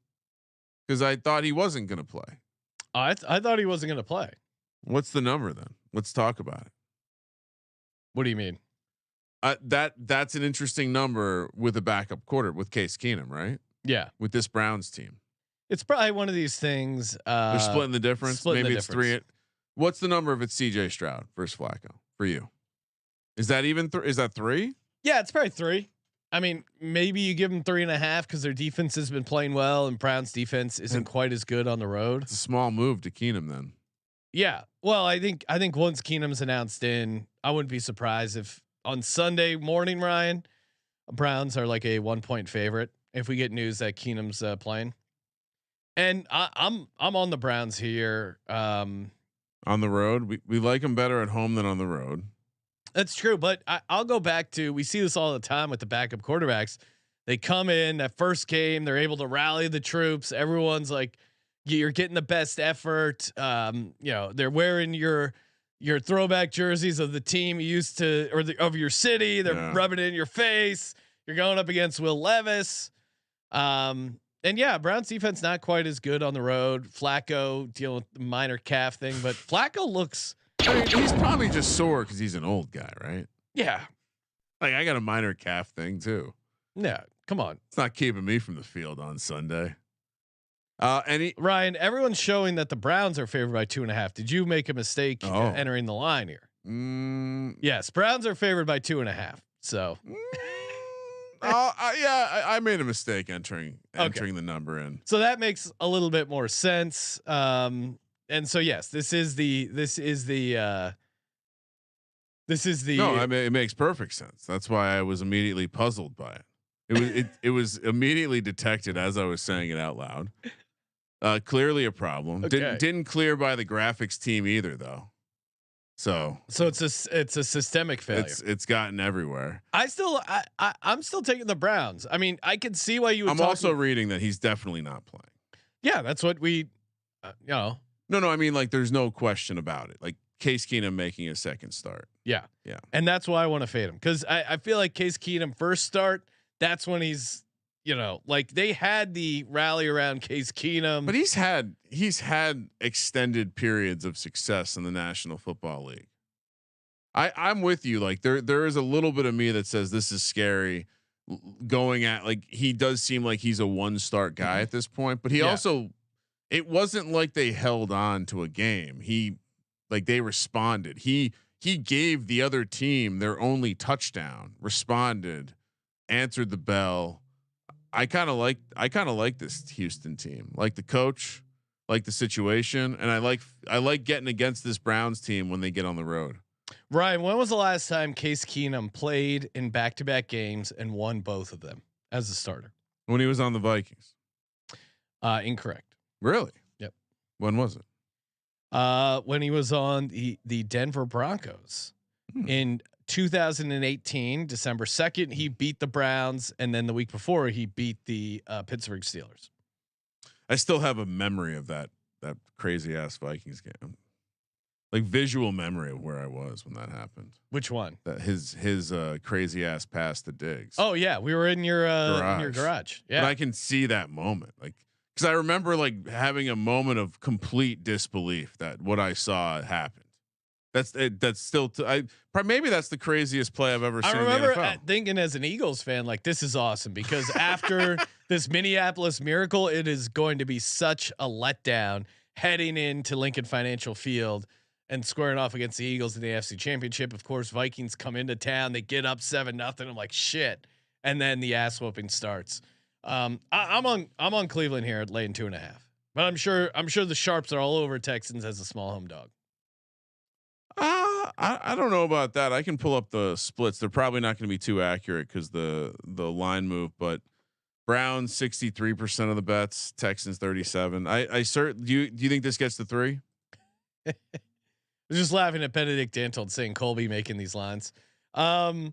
because I thought he wasn't going to play. I thought he wasn't going to play. What's the number then? Let's talk about it. What do you mean? That's an interesting number with a backup quarter with Case Keenum, right? Yeah, with this Browns team. It's probably one of these things. They're splitting the difference. Maybe it's difference. 3. What's the number if it's CJ Stroud versus Flacco for you? Is that even? Is that 3? Yeah, it's probably 3. I mean, maybe you give them 3.5 because their defense has been playing well, and Brown's defense isn't quite as good on the road. It's a small move to Keenum then. Yeah. Well, I think once Keenum's announced in, I wouldn't be surprised if on Sunday morning, Ryan, Browns are like a 1-point favorite if we get news that Keenum's playing. And I'm on the Browns here. On the road, we like them better at home than on the road. That's true, but I'll go back to, we see this all the time with the backup quarterbacks. They come in that first game, they're able to rally the troops. Everyone's like, you're getting the best effort. You know, they're wearing your throwback jerseys of the team you used to, or of your city. They're rubbing it in your face. You're going up against Will Levis. And yeah, Browns defense not quite as good on the road. Flacco dealing with the minor calf thing, but Flacco looks. I mean, he's probably just sore because he's an old guy, right? Yeah. Like I got a minor calf thing too. Yeah, come on. It's not keeping me from the field on Sunday. Ryan, everyone's showing that the Browns are favored by 2.5. Did you make a mistake entering the line here? Yes, Browns are favored by 2.5. So. I made a mistake entering the number in. So that makes a little bit more sense. And so yes, this is the. No, I mean it makes perfect sense. That's why I was immediately puzzled by it. It was immediately detected as I was saying it out loud. Clearly a problem. Okay. Didn't clear by the graphics team either though. So it's a systemic failure. It's gotten everywhere. I'm still taking the Browns. I mean, I can see why you would. I'm also reading that he's definitely not playing. Yeah, that's what we, No, I mean, like, there's no question about it. Like Case Keenum making a second start. Yeah. And that's why I want to fade him, because I feel like Case Keenum first start, that's when he's, like they had the rally around Case Keenum, but he's had extended periods of success in the National Football League. I'm with you. Like there is a little bit of me that says this is scary going at, like, he does seem like he's a one start guy at this point, but he also, it wasn't like they held on to a game. They responded. He gave the other team their only touchdown, responded, answered the bell. I kind of like this Houston team, like the coach, like the situation. And I like getting against this Browns team when they get on the road. Ryan, when was the last time Case Keenum played in back-to-back games and won both of them as a starter? When he was on the Vikings. Incorrect. Really? Yep. When was it? When he was on the Denver Broncos in 2018, December 2nd, he beat the Browns. And then the week before he beat the Pittsburgh Steelers. I still have a memory of that crazy ass Vikings game. Like visual memory of where I was when that happened. Which one? That his crazy ass pass to Diggs. Oh yeah. We were in your garage. Yeah. But I can see that moment. Like, cause I remember like having a moment of complete disbelief that what I saw happened. That's still, maybe that's the craziest play I've ever seen. I remember in the NFL. Thinking as an Eagles fan, like, this is awesome, because after this Minneapolis miracle, it is going to be such a letdown heading into Lincoln Financial Field and squaring off against the Eagles in the AFC Championship. Of course, Vikings come into town, they get up 7-0. I'm like, shit. And then the ass whooping starts. I'm on Cleveland here at laying 2.5, but I'm sure the sharps are all over Texans as a small home dog. I don't know about that. I can pull up the splits. They're probably not going to be too accurate because the line move, but Browns 63% of the bets, Texans 37. Do you think this gets to 3? I was just laughing at Benedict Dantold saying Colby making these lines. No,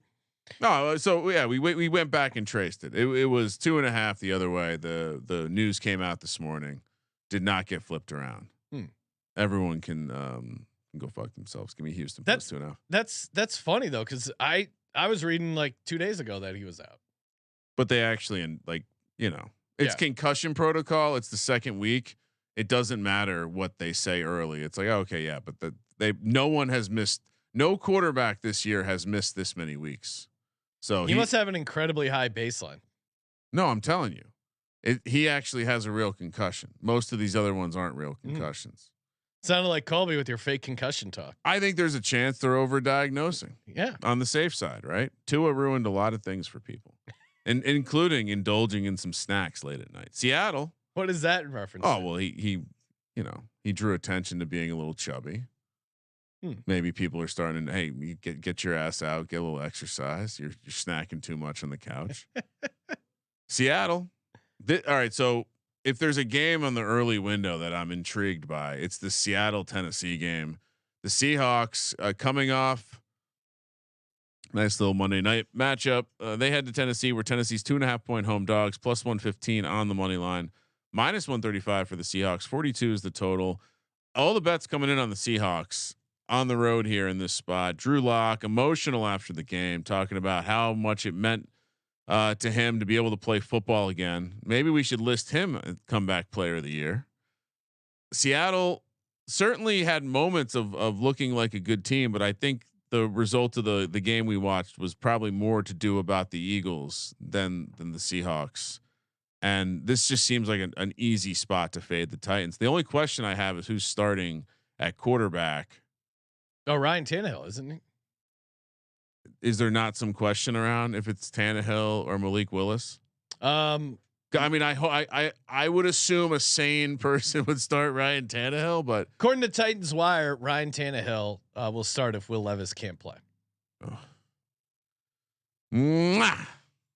so yeah, we went back and traced it. It was 2.5 the other way. The news came out this morning, did not get flipped around. Everyone can go fuck themselves. Give me Houston plus 2.5. That's funny though, because I was reading like 2 days ago that he was out. But they actually, it's concussion protocol. It's the second week. It doesn't matter what they say early. It's like, okay, yeah, but no one has missed. No quarterback this year has missed this many weeks. So he must have an incredibly high baseline. No, I'm telling you, he actually has a real concussion. Most of these other ones aren't real concussions. Sounded like Colby with your fake concussion talk. I think there's a chance they're overdiagnosing. Yeah. On the safe side, right? Tua ruined a lot of things for people, and including indulging in some snacks late at night. Seattle. What is that in reference? Oh, well, he drew attention to being a little chubby. Maybe people are starting to, hey, you get your ass out, get a little exercise. You're snacking too much on the couch. Seattle. All right. So if there's a game on the early window that I'm intrigued by, it's the Seattle-Tennessee game. The Seahawks coming off nice little Monday night matchup. They head to Tennessee, where Tennessee's 2.5-point home dogs, plus 115 on the money line, minus 135 for the Seahawks. 42 is the total. All the bets coming in on the Seahawks on the road here in this spot. Drew Lock, emotional after the game, talking about how much it meant to him to be able to play football again. Maybe we should list him a comeback player of the year. Seattle certainly had moments of looking like a good team, but I think the result of the game we watched was probably more to do about the Eagles than the Seahawks. And this just seems like an easy spot to fade the Titans. The only question I have is who's starting at quarterback. Oh, Ryan Tannehill, isn't he? Is there not some question around if it's Tannehill or Malik Willis? I mean, I would assume a sane person would start Ryan Tannehill, but according to Titans Wire, Ryan Tannehill will start if Will Levis can't play.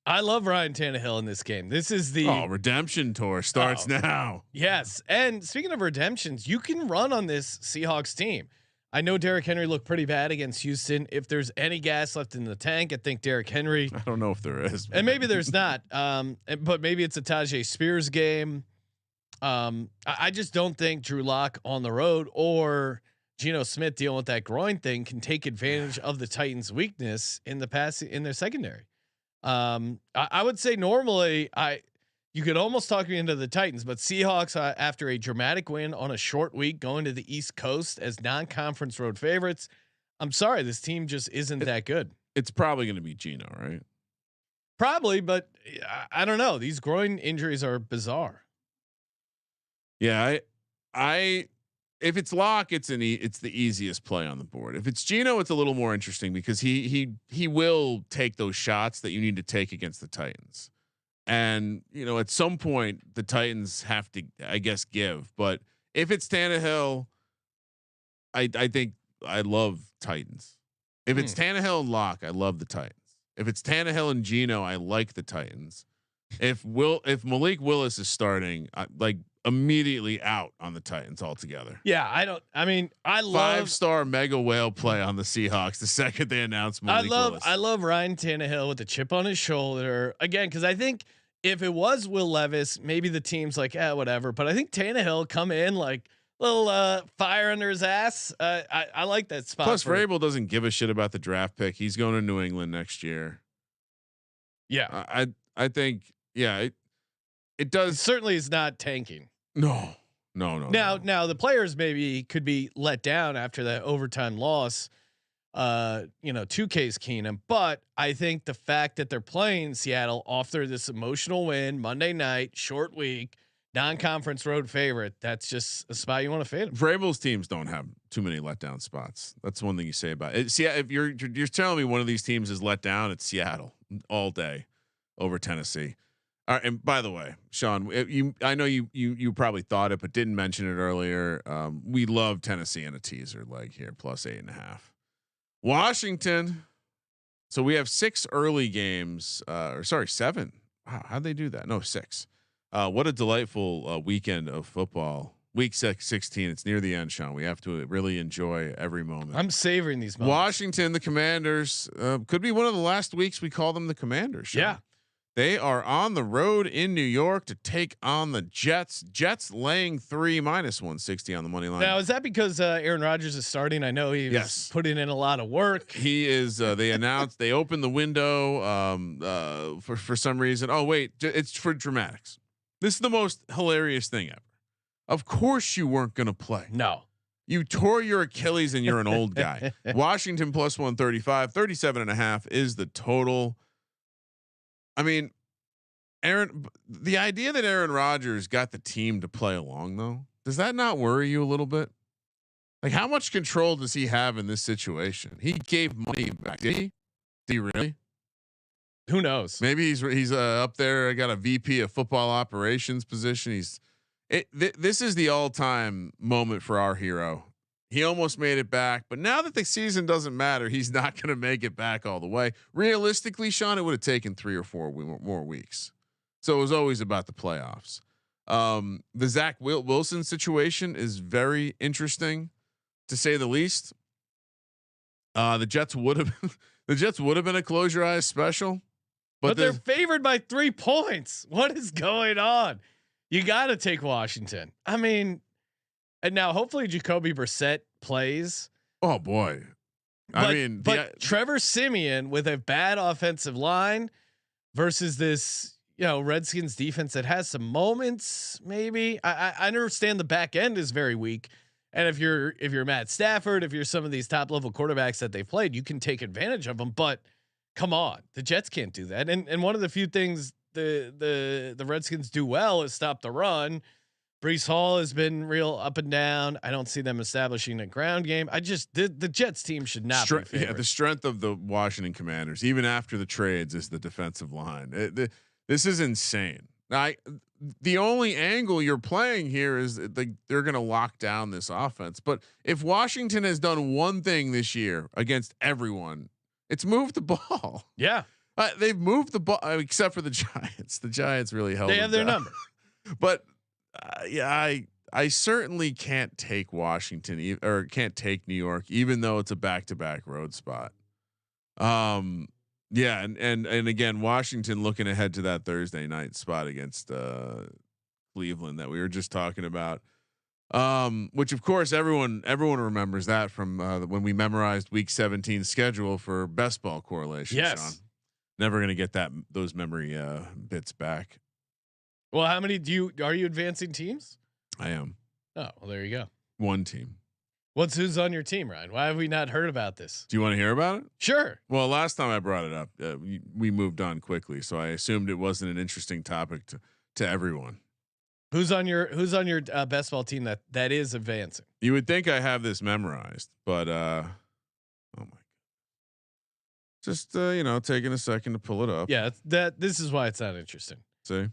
I love Ryan Tannehill in this game. This is the redemption tour starts now. Yes, and speaking of redemptions, you can run on this Seahawks team. I know Derrick Henry looked pretty bad against Houston. If there's any gas left in the tank, I think Derrick Henry. I don't know if there is, and maybe there's not. But maybe it's a Tajay Spears game. I just don't think Drew Lock on the road or Geno Smith dealing with that groin thing can take advantage of the Titans' weakness in their secondary. I would say normally you could almost talk me into the Titans, but Seahawks after a dramatic win on a short week going to the East Coast as non-conference road favorites. I'm sorry, this team just isn't that good. It's probably going to be Geno, right? Probably, but I don't know. These groin injuries are bizarre. Yeah, I if it's Lock, it's the easiest play on the board. If it's Geno, it's a little more interesting because he will take those shots that you need to take against the Titans. And at some point the Titans have to, I guess, give. But if it's Tannehill, I think I love Titans. If it's Tannehill and Lock, I love the Titans. If it's Tannehill and Geno, I like the Titans. If Malik Willis is starting, immediately out on the Titans altogether. Yeah, I love 5-star mega whale play on the Seahawks the second they announced Malik Willis. I love Ryan Tannehill with the chip on his shoulder again, because I think if it was Will Levis, maybe the team's like, whatever. But I think Tannehill come in like little fire under his ass. I like that spot. Plus, Vrabel doesn't give a shit about the draft pick. He's going to New England next year. Yeah, I think it does. It certainly is not tanking. No. Now the players maybe could be let down after that overtime loss. To Case Keenum, but I think the fact that they're playing Seattle after this emotional win Monday night, short week, non-conference road favorite, that's just a spot you want to fade them. Vrabel's teams don't have too many letdown spots. That's one thing you say about it. See, if you're telling me one of these teams is let down, it's Seattle all day over Tennessee. All right, and by the way, Sean, I know you probably thought it, but didn't mention it earlier. We love Tennessee in a teaser leg here, plus 8.5. Washington. So we have 6 early games, 7. Wow, how'd they do that? No, 6. What a delightful weekend of football. Week 16. It's near the end, Sean. We have to really enjoy every moment. I'm savoring these moments. Washington, the Commanders, could be one of the last weeks we call them the Commanders, Sean. Yeah. They are on the road in New York to take on the Jets. Jets laying 3 minus 160 on the money line. Now, is that because Aaron Rodgers is starting? I know he's putting in a lot of work. He is. They announced they opened the window for some reason. Oh wait, it's for dramatics. This is the most hilarious thing ever. Of course you weren't going to play. No. You tore your Achilles and you're an old guy. Washington plus 135, 37.5 is the total. I mean, the idea that Aaron Rodgers got the team to play along though, does that not worry you a little bit? Like, how much control does he have in this situation? He gave money back. Did he? Did he really? Who knows? Maybe he's up there. I got a VP of football operations position. This is the all-time moment for our hero. He almost made it back, but now that the season doesn't matter, he's not going to make it back all the way. Realistically, Sean, it would have taken 3 or 4 more weeks. So it was always about the playoffs. The Zach Wilson situation is very interesting, to say the least. The Jets would have been a close your eyes special, but they're favored by 3 points. What is going on? You got to take Washington. I mean, and now hopefully Jacoby Brissett plays. Oh boy. But Trevor Siemian with a bad offensive line versus this, Redskins defense that has some moments. Maybe I understand the back end is very weak. And if you're Matt Stafford, if you're some of these top level quarterbacks that they've played, you can take advantage of them, but come on, the Jets can't do that. And one of the few things the Redskins do well is stop the run. Breece Hall has been real up and down. I don't see them establishing a ground game. The Jets team should not be favored. Yeah, the strength of the Washington Commanders, even after the trades, is the defensive line. This is insane. The only angle you're playing here is they're going to lock down this offense. But if Washington has done one thing this year against everyone, it's moved the ball. Yeah. They've moved the ball except for the Giants. The Giants really held. They have their number. But I I certainly can't take Washington or can't take New York, even though it's a back-to-back road spot. Yeah, and again, Washington looking ahead to that Thursday night spot against Cleveland that we were just talking about. Which of course everyone remembers that from when we memorized Week 17 schedule for best ball correlation. Yes. Sean. Never gonna get those memory bits back. Well, how many are you advancing teams? I am. Oh, well, there you go. One team. Who's on your team, Ryan? Why have we not heard about this? Do you want to hear about it? Sure. Well, last time I brought it up, we moved on quickly, so I assumed it wasn't an interesting topic to everyone. Who's on your best ball team that is advancing? You would think I have this memorized, but oh my god. Just taking a second to pull it up. Yeah, this is why it's not interesting. See?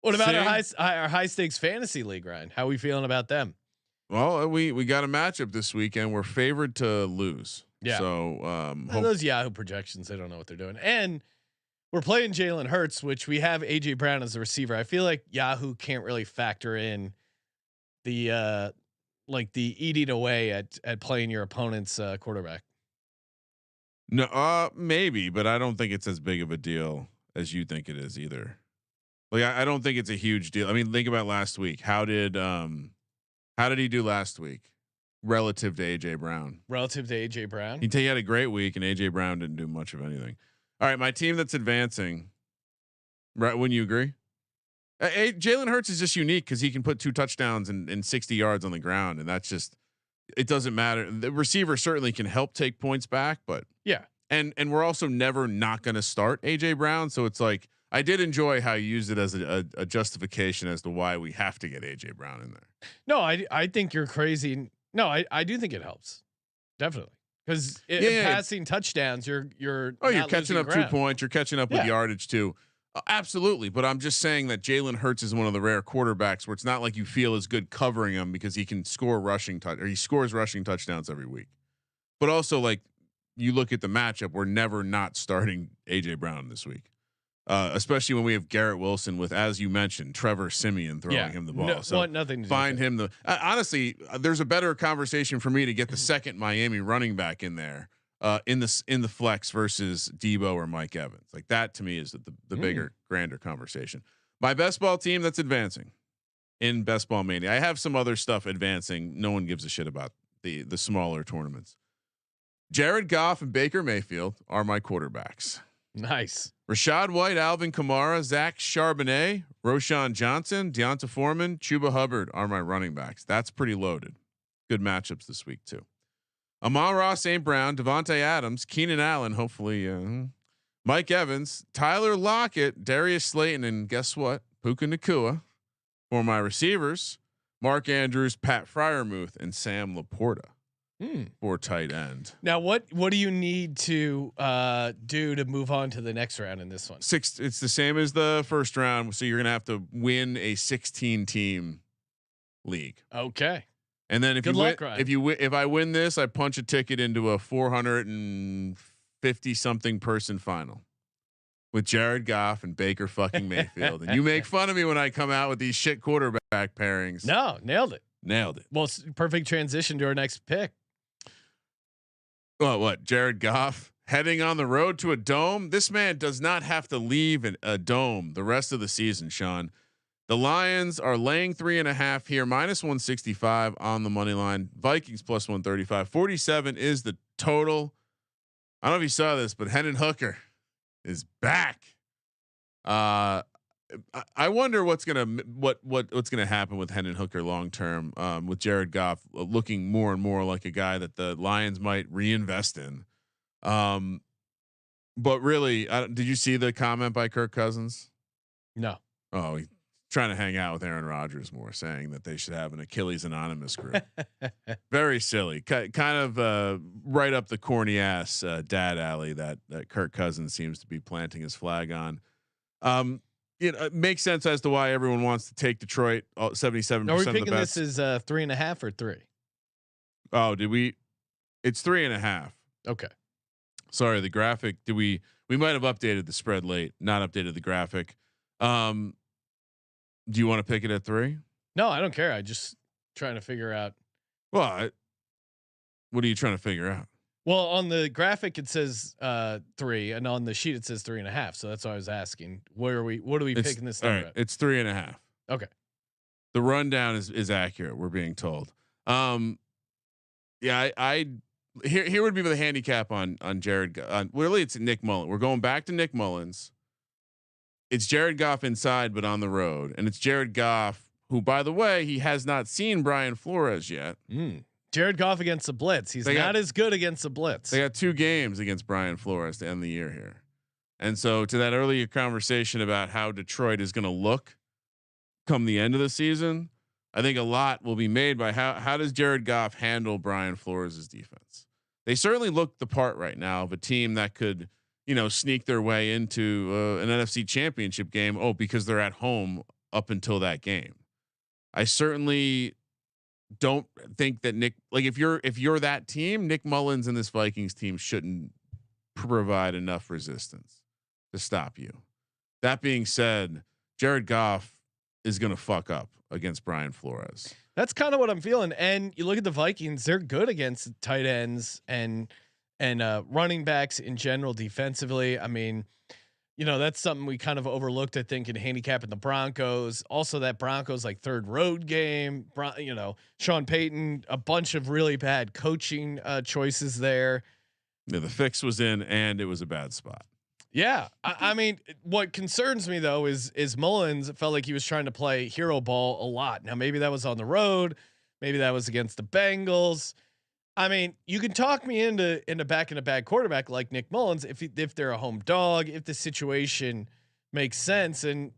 What about our high stakes fantasy league, Ryan? How are we feeling about them? Well, we got a matchup this weekend. We're favored to lose. Yeah. So those Yahoo projections, they don't know what they're doing. And we're playing Jalen Hurts, which we have AJ Brown as a receiver. I feel like Yahoo can't really factor in the eating away at playing your opponent's quarterback. No, maybe, but I don't think it's as big of a deal as you think it is either. Like I don't think it's a huge deal. I mean, think about last week. How did he do last week relative to AJ Brown? He had a great week, and AJ Brown didn't do much of anything. All right, my team that's advancing. Right? Wouldn't you agree? Jalen Hurts is just unique because he can put 2 touchdowns and 60 yards on the ground, and that's just. It doesn't matter. The receiver certainly can help take points back, but yeah. And we're also never not going to start AJ Brown, so it's like. I did enjoy how you used it as a justification as to why we have to get AJ Brown in there. No, I think you're crazy. No, I do think it helps. Definitely. Because passing touchdowns, you're catching up 2 points. You're catching up with yardage too. Absolutely. But I'm just saying that Jalen Hurts is one of the rare quarterbacks where it's not like you feel as good covering him because he can score he scores rushing touchdowns every week. But also, like, you look at the matchup, we're never not starting AJ Brown this week. Especially when we have Garrett Wilson with, as you mentioned, Trevor Siemian throwing him the ball. So nothing to find him honestly, there's a better conversation for me to get the second Miami running back in there in the flex versus Debo or Mike Evans. Like that to me is the bigger, grander conversation. My best ball team that's advancing in Best Ball Mania. I have some other stuff advancing. No one gives a shit about the smaller tournaments. Jared Goff and Baker Mayfield are my quarterbacks. Nice. Rashad White, Alvin Kamara, Zach Charbonnet, Roshan Johnson, Deonta Foreman, Chuba Hubbard are my running backs. That's pretty loaded. Good matchups this week too. Amon-Ra St. Brown, Devontae Adams, Keenan Allen, hopefully Mike Evans, Tyler Lockett, Darius Slayton, and guess what? Puka Nacua. For my receivers, Mark Andrews, Pat Freiermuth, and Sam Laporta. For tight end. Now, what do you need to do to move on to the next round in this one? It's the same as the first round, so you're gonna have to win a 16 team league. Okay. And then if I win this, I punch a ticket into a 450 something person final with Jared Goff and Baker fucking Mayfield. And you make fun of me when I come out with these shit quarterback pairings. No, nailed it. Well, it's perfect transition to our next pick. Well, what? Jared Goff heading on the road to a dome. This man does not have to leave a dome the rest of the season, Sean. The Lions are laying 3.5 here, -165 on the money line. Vikings +135. 47 is the total. I don't know if you saw this, but Hendon Hooker is back. I wonder what's gonna happen with Hendon Hooker long term, with Jared Goff looking more and more like a guy that the Lions might reinvest in. But really, did you see the comment by Kirk Cousins? No. Oh, he's trying to hang out with Aaron Rodgers more, saying that they should have an Achilles Anonymous group. Very silly, kind of right up the corny ass dad alley that Kirk Cousins seems to be planting his flag on. It makes sense as to why everyone wants to take Detroit. 77%. Are we of the picking bets. this as 3.5 or 3? Oh, did we? It's 3.5. Okay. Sorry, the graphic. We might have updated the spread late, not updated the graphic. Do you want to pick it at 3? No, I don't care. I just trying to figure out. Well, what are you trying to figure out? Well, on the graphic it says 3, and on the sheet it says 3.5. So that's why I was asking. What are we picking this number at? It's 3.5. Okay. The rundown is accurate. We're being told. Yeah, here would be the handicap on Jared. Really, it's Nick Mullins. We're going back to Nick Mullins. It's Jared Goff inside, but on the road, and it's Jared Goff, who, by the way, he has not seen Brian Flores yet. Jared Goff against the blitz. He's not as good against the blitz. They got 2 games against Brian Flores to end the year here. And so to that earlier conversation about how Detroit is going to look come the end of the season, I think a lot will be made by how does Jared Goff handle Brian Flores' defense. They certainly look the part right now of a team that could, sneak their way into an NFC championship game. Oh, because they're at home up until that game. I certainly don't think that if you're that team, Nick Mullins and this Vikings team shouldn't provide enough resistance to stop you. That being said, Jared Goff is going to fuck up against Brian Flores. That's kind of what I'm feeling. And you look at the Vikings; they're good against tight ends and running backs in general defensively. I mean, that's something we kind of overlooked, I think, in handicapping the Broncos. Also, that Broncos third road game. Sean Payton, a bunch of really bad coaching choices there. Yeah, the fix was in, and it was a bad spot. Yeah, I mean, what concerns me though is Mullins felt like he was trying to play hero ball a lot. Now maybe that was on the road, maybe that was against the Bengals. I mean, you can talk me into backing a bad quarterback like Nick Mullins if they're a home dog, if the situation makes sense, and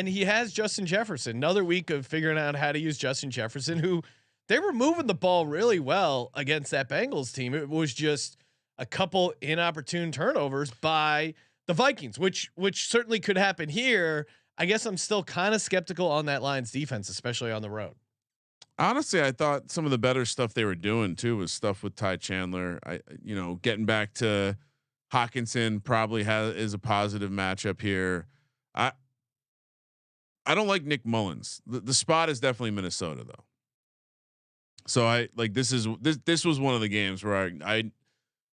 he has Justin Jefferson. Another week of figuring out how to use Justin Jefferson, who they were moving the ball really well against that Bengals team. It was just a couple inopportune turnovers by the Vikings, which certainly could happen here. I guess I'm still kind of skeptical on that Lions defense, especially on the road. Honestly, I thought some of the better stuff they were doing too was stuff with Ty Chandler. Getting back to Hawkinson probably is a positive matchup here. I don't like Nick Mullins. The spot is definitely Minnesota though. So this was one of the games where I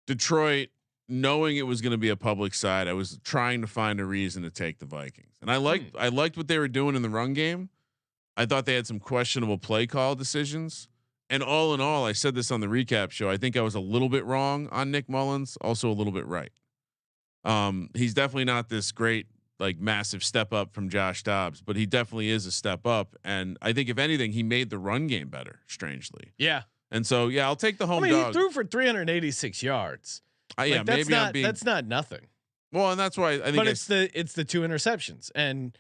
Detroit, knowing it was going to be a public side, I was trying to find a reason to take the Vikings, and I liked what they were doing in the run game. I thought they had some questionable play call decisions, and all in all, I said this on the recap show. I think I was a little bit wrong on Nick Mullins, also a little bit right. He's definitely not this great massive step up from Josh Dobbs, but he definitely is a step up, and I think if anything, he made the run game better. Strangely, yeah. And so I'll take the home dog. He threw for 386 yards. Maybe that's not nothing. Well, and that's why I think. But it's the 2 interceptions, and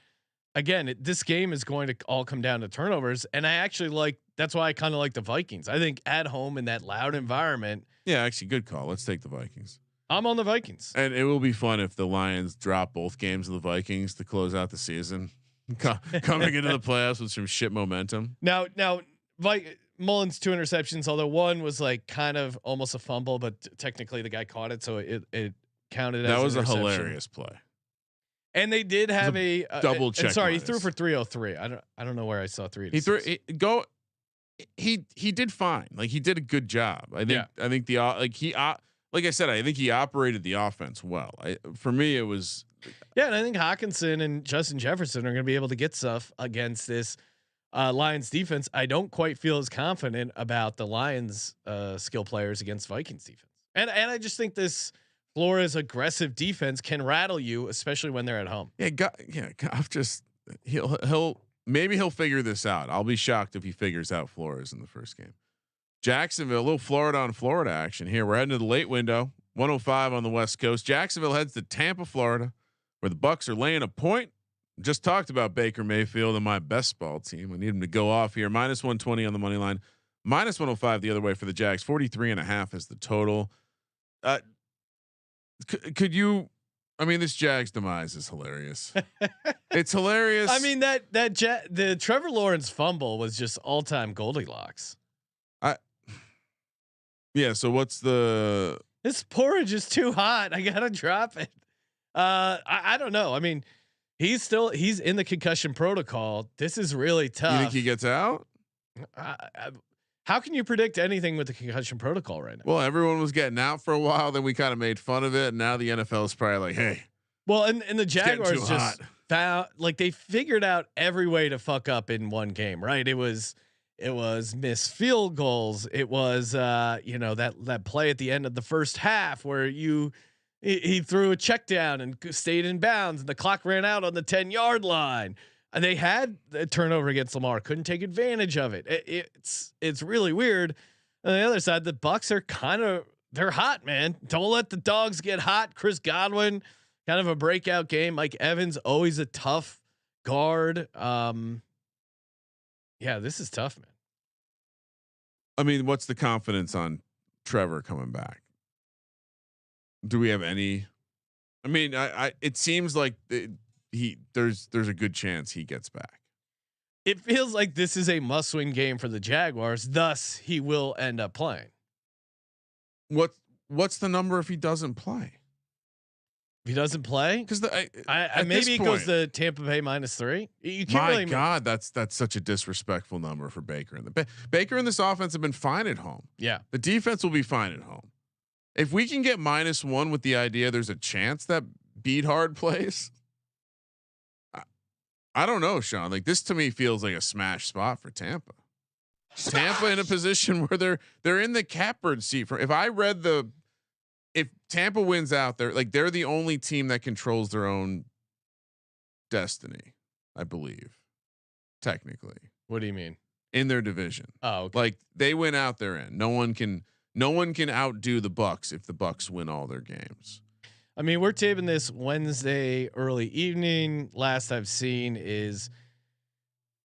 again, this game is going to all come down to turnovers. And I actually that's why I kind of like the Vikings. I think at home in that loud environment. Yeah, actually, good call. Let's take the Vikings. I'm on the Vikings, and it will be fun if the Lions drop both games of the Vikings to close out the season, coming into the playoffs with some shit momentum. Now, Mullins 2 interceptions, although one was kind of almost a fumble, but technically the guy caught it, so it counted. That as was an a hilarious play. And they did have a double check. Sorry, he threw for 303. I don't know where I saw 3. He did fine. He did a good job. I think I said, I think he operated the offense well. For me, it was. Yeah, and I think Hawkinson and Justin Jefferson are going to be able to get stuff against this Lions defense. I don't quite feel as confident about the Lions skill players against Vikings defense. And I just think this Flores aggressive defense can rattle you, especially when they're at home. Goff just he'll figure this out. I'll be shocked if he figures out Flores in the first game. Jacksonville, a little Florida on Florida action here. We're heading to the late window, 105 on the West Coast. Jacksonville heads to Tampa, Florida, where the Bucs are laying a point. Just talked about Baker Mayfield and my best ball team. We need him to go off here. -120 on the money line, -105 the other way for the Jags. 43.5 is the total. Could you? I mean, this Jags demise is hilarious. It's hilarious. I mean, the Trevor Lawrence fumble was just all time Goldilocks. Yeah. So what's the? This porridge is too hot. I gotta drop it. I don't know. I mean, He's in the concussion protocol. This is really tough. You think he gets out? How can you predict anything with the concussion protocol right now? Well, everyone was getting out for a while. Then we kind of made fun of it. And now the NFL is probably like, hey. Well, and the Jaguars just found like they figured out every way to fuck up in one game, right? It was missed field goals. It was that play at the end of the first half where he threw a check down and stayed in bounds and the clock ran out on the 10-yard line. And they had a turnover against Lamar, couldn't take advantage of it. It's really weird. On the other side, the Bucs are they're hot, man. Don't let the dogs get hot. Chris Godwin, kind of a breakout game. Mike Evans, always a tough guard. Yeah, this is tough, man. I mean, what's the confidence on Trevor coming back? Do we have any? I mean, it seems like there's a good chance he gets back. It feels like this is a must-win game for the Jaguars. Thus, he will end up playing. What's the number if he doesn't play? If he doesn't play, because maybe it goes to Tampa Bay -3. You can't God, that's such a disrespectful number for Baker and Baker and this offense have been fine at home. Yeah, the defense will be fine at home. If we can get -1 with the idea there's a chance that Beathard plays, I don't know, Sean. Like this to me feels like a smash spot for Tampa. Tampa in a position where they're in the catbird seat. If Tampa wins out, they're the only team that controls their own destiny, I believe. Technically. What do you mean? In their division. Oh, okay. Like they win out, they're in. No one can outdo the Bucs if the Bucs win all their games. I mean, we're taping this Wednesday early evening. Last I've seen is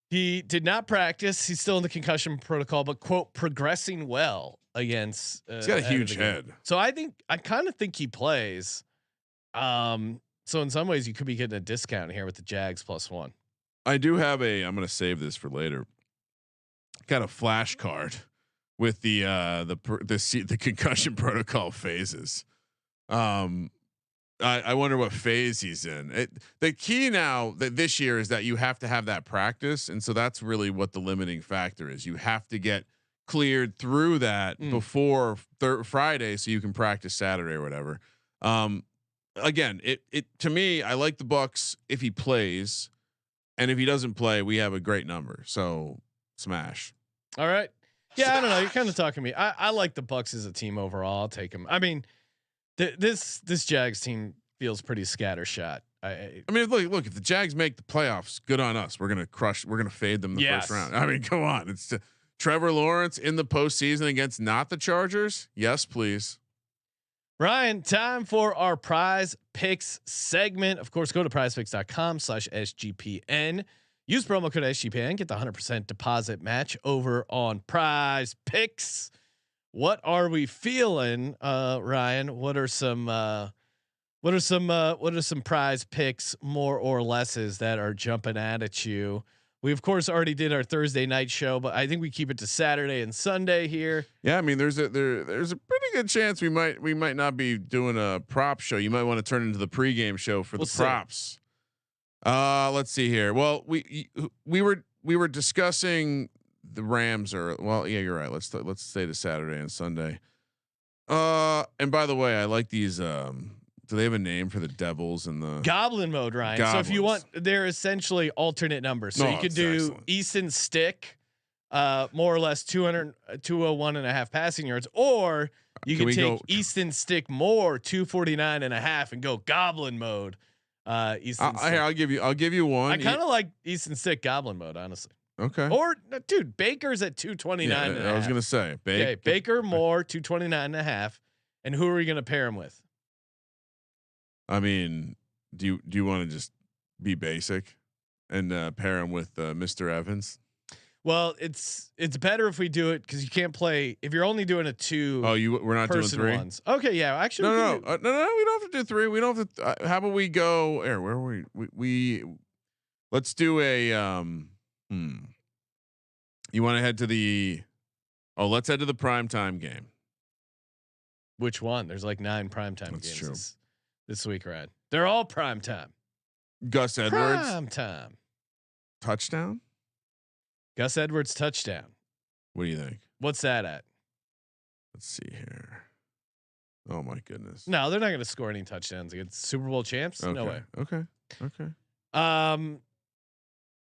he did not practice. He's still in the concussion protocol, but quote, progressing well against. He's got a huge head. So I kind of think he plays. So in some ways you could be getting a discount here with the Jags +1. I do have I'm going to save this for later. Got a flashcard with the concussion protocol phases. I wonder what phase he's in. The key now that this year is that you have to have that practice. And so that's really what the limiting factor is. You have to get cleared through that before Friday so you can practice Saturday or whatever. Again, it to me, I like the Bucs if he plays, and if he doesn't play, we have a great number. So smash. All right. Yeah, I don't know. You're kind of talking to me. I like the Bucs as a team overall. I'll take them. I mean, this Jags team feels pretty scattershot. I mean, look. If the Jags make the playoffs, good on us. We're gonna crush. We're gonna fade them the first round. I mean, come on. It's Trevor Lawrence in the postseason against not the Chargers. Yes, please. Ryan, time for our prize picks segment. Of course, go to prizepicks.com/SGPN. Use promo code SGPN. Get the 100% deposit match over on Prize Picks. What are we feeling, Ryan? What are some prize picks, more or lesses, that are jumping out at you? We of course already did our Thursday night show, but I think we keep it to Saturday and Sunday here. Yeah, I mean, there's a pretty good chance we might not be doing a prop show. You might want to turn into the pregame show for the props. Let's see here. Well, we were discussing the Rams are yeah, you're right. Let's stay to Saturday and Sunday. And by the way, I like these. Do they have a name for the Devils and the Goblin mode, Ryan? Goblins. So if you want, they're essentially alternate numbers. So you could do excellent. Easton Stick, more or less 201.5 passing yards, or you can take Easton Stick more 249.5 and go Goblin mode. Easton Stick. I'll give you one. I kind of like Easton Stick Goblin mode, honestly. Okay. Or dude, Baker's at 229. Yeah, I was gonna say Baker more 229.5. And who are we gonna pair him with? I mean, do you want to just be basic and pair him with Mr. Evans? Well, it's better if we do it because you can't play if you're only doing a 2. Oh, we're not doing 3 ones. Okay, yeah, actually, no. We don't have to do 3. We don't have to. How about we go? Where are we? Let's do a. You want to head to the? Oh, let's head to the primetime game. Which one? There's like 9 primetime games true. this week, Ryan. They're all primetime. Gus Edwards Prime time. touchdown. Gus Edwards touchdown. What do you think? What's that at? Let's see here. Oh my goodness. No, they're not going to score any touchdowns against Super Bowl champs. Okay. No way. Okay.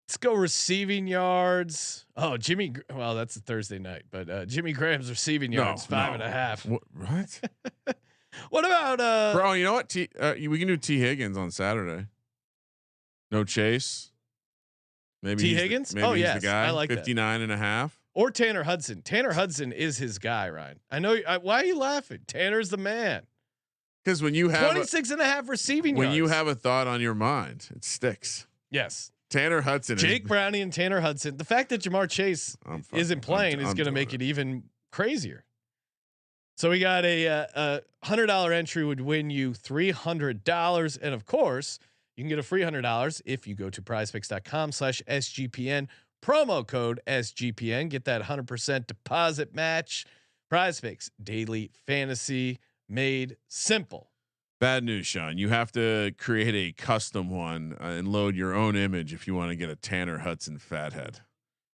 Let's go receiving yards. Oh, well, that's a Thursday night, but Jimmy Graham's receiving yards 5.5. What? What about bro? You know what? We can do T Higgins on Saturday. No Chase. Maybe T Higgins. Maybe he's the guy. I like 59.5. Or Tanner Hudson. Tanner Hudson is his guy, Ryan. I know. Why are you laughing? Tanner's the man. Because when you have 26.5 receiving yards. When you have a thought on your mind, it sticks. Yes. Tanner Hudson. Jake Browning and Tanner Hudson. The fact that Jamar Chase isn't playing is going to make it even crazier. So we got a $100 entry would win you $300, and of course you can get a free $100 if you go to prizepicks.com/SGPN. Promo code SGPN. Get that 100% deposit match. PrizePicks, daily fantasy made simple. Bad news, Sean. You have to create a custom one and load your own image if you want to get a Tanner Hudson fathead.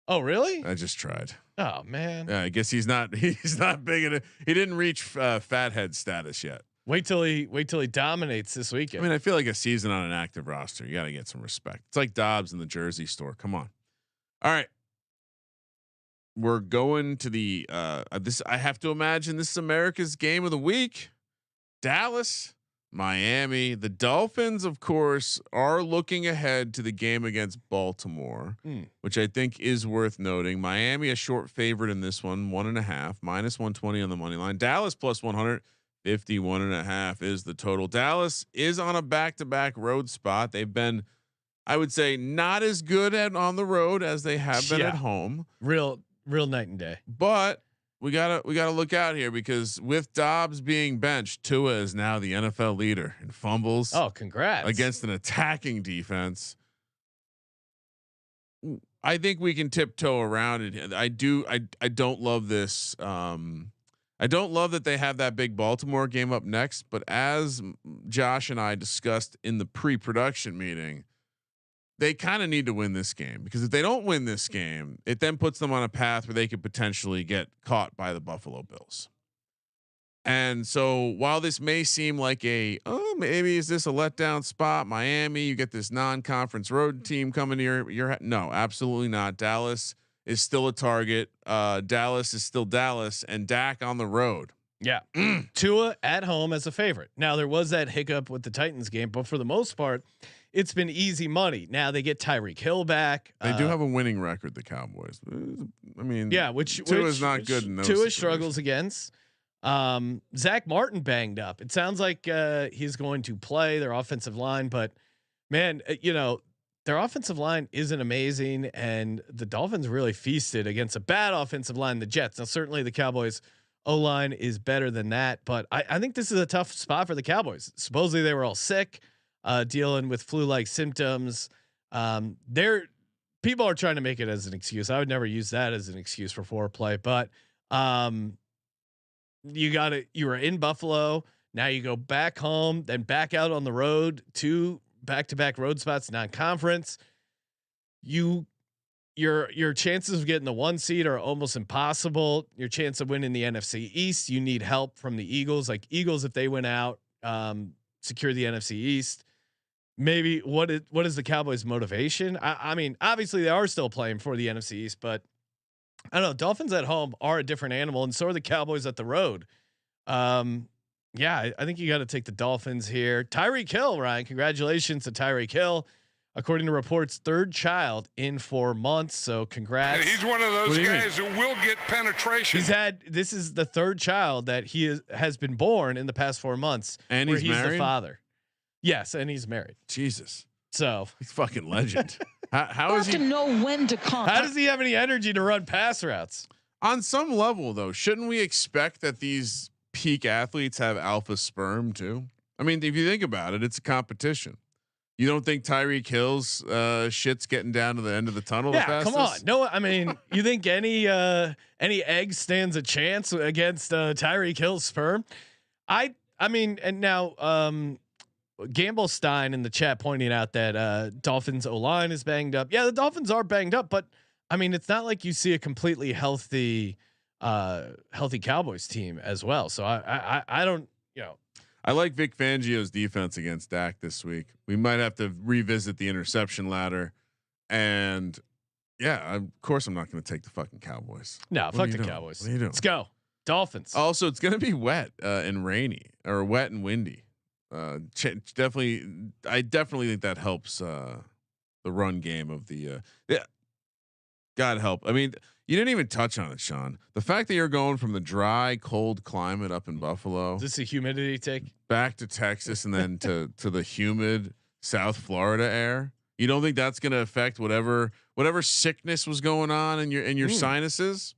Oh, really? I just tried. Oh man. Yeah, I guess he's not big enough. He didn't reach fathead status yet. Wait till he dominates this weekend. I mean, I feel like a season on an active roster. You got to get some respect. It's like Dobbs in the Jersey store. Come on. All right. We're going to the this. I have to imagine this is America's game of the week. Dallas, Miami. The Dolphins, of course, are looking ahead to the game against Baltimore, which I think is worth noting. Miami a short favorite in this one, 1.5, -120 on the money line. Dallas plus 100, 51.5 is the total. Dallas is on a back-to-back road spot. They've been, I would say, not as good on the road as they have been at home. Real night and day. But we gotta look out here because with Dobbs being benched, Tua is now the NFL leader in fumbles. Oh, congrats! Against an attacking defense. I think we can tiptoe around it. I don't love this. I don't love that they have that big Baltimore game up next. But as Josh and I discussed in the pre-production meeting, they kind of need to win this game because if they don't win this game, it then puts them on a path where they could potentially get caught by the Buffalo Bills. And so while this may seem like maybe is this a letdown spot, Miami, you get this non-conference road team coming here. No, absolutely not. Dallas is still a target. Dallas is still Dallas, and Dak on the road. Yeah. Tua at home as a favorite. Now there was that hiccup with the Titans game, but for the most part, it's been easy money. Now they get Tyreek Hill back. They do have a winning record, the Cowboys. I mean, which is not good in those. Tua struggles against. Zach Martin banged up. It sounds like he's going to play their offensive line, but man, their offensive line isn't amazing, and the Dolphins really feasted against a bad offensive line, the Jets. Now certainly the Cowboys O-line is better than that, but I think this is a tough spot for the Cowboys. Supposedly they were all sick, dealing with flu-like symptoms. People are trying to make it as an excuse. I would never use that as an excuse for foreplay, but you were in Buffalo. Now you go back home, then back out on the road to back-to-back road spots, non-conference. Your chances of getting the 1 seed are almost impossible. Your chance of winning the NFC East, you need help from the Eagles. Like Eagles, if they went out, secure the NFC East. Maybe what is the Cowboys' motivation? I mean, obviously they are still playing for the NFC East, but I don't know. Dolphins at home are a different animal, and so are the Cowboys at the road. I think you got to take the Dolphins here. Tyreek Hill, Ryan, congratulations to Tyreek Hill. According to reports, third child in 4 months. So congrats. And he's one of those guys who will get penetration. This is the third child that has been born in the past 4 months. And he's married? The father. Yes. And he's married. Jesus. So he's fucking legend. How is he? To know when to come. How does he have any energy to run pass routes? On some level though, shouldn't we expect that these peak athletes have alpha sperm too? I mean, if you think about it, it's a competition. You don't think Tyreek Hill's shit's getting down to the end of the tunnel? Yeah, the fastest? Come on. No, I mean, you think any egg stands a chance against Tyreek Hill's sperm? I mean, and now Gamble Stein in the chat pointing out that Dolphins O-line is banged up. Yeah, the Dolphins are banged up, but I mean, it's not like you see a completely healthy Cowboys team as well. So I don't, I like Vic Fangio's defense against Dak this week. We might have to revisit the interception ladder, and yeah, of course I'm not going to take the fucking Cowboys. No, fuck the Cowboys. What are you doing? Let's go Dolphins. Also, it's going to be wet and rainy, or wet and windy. Definitely, I definitely think that helps the run game of the. Yeah, God help. I mean, you didn't even touch on it, Sean. The fact that you're going from the dry, cold climate up in Buffalo, Is this a humidity take? back to Texas, and then to the humid South Florida air. You don't think that's going to affect whatever sickness was going on in your sinuses?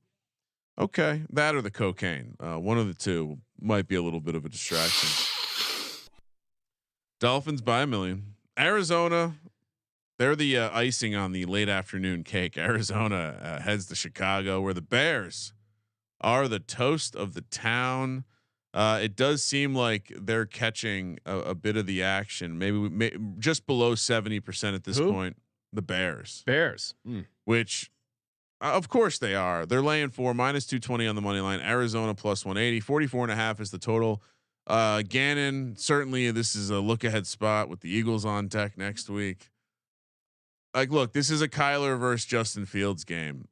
Okay, that or the cocaine. One of the two might be a little bit of a distraction. Dolphins by 1 million. Arizona, they're the icing on the late afternoon cake. Arizona heads to Chicago, where the Bears are the toast of the town. It does seem like they're catching a bit of the action, maybe just below 70% at this point. The Bears, which of course they are. They're laying -220 on the money line. Arizona +180, 44.5 is the total. Gannon, certainly this is a look ahead spot with the Eagles on deck next week. Like, look, this is a Kyler versus Justin Fields game.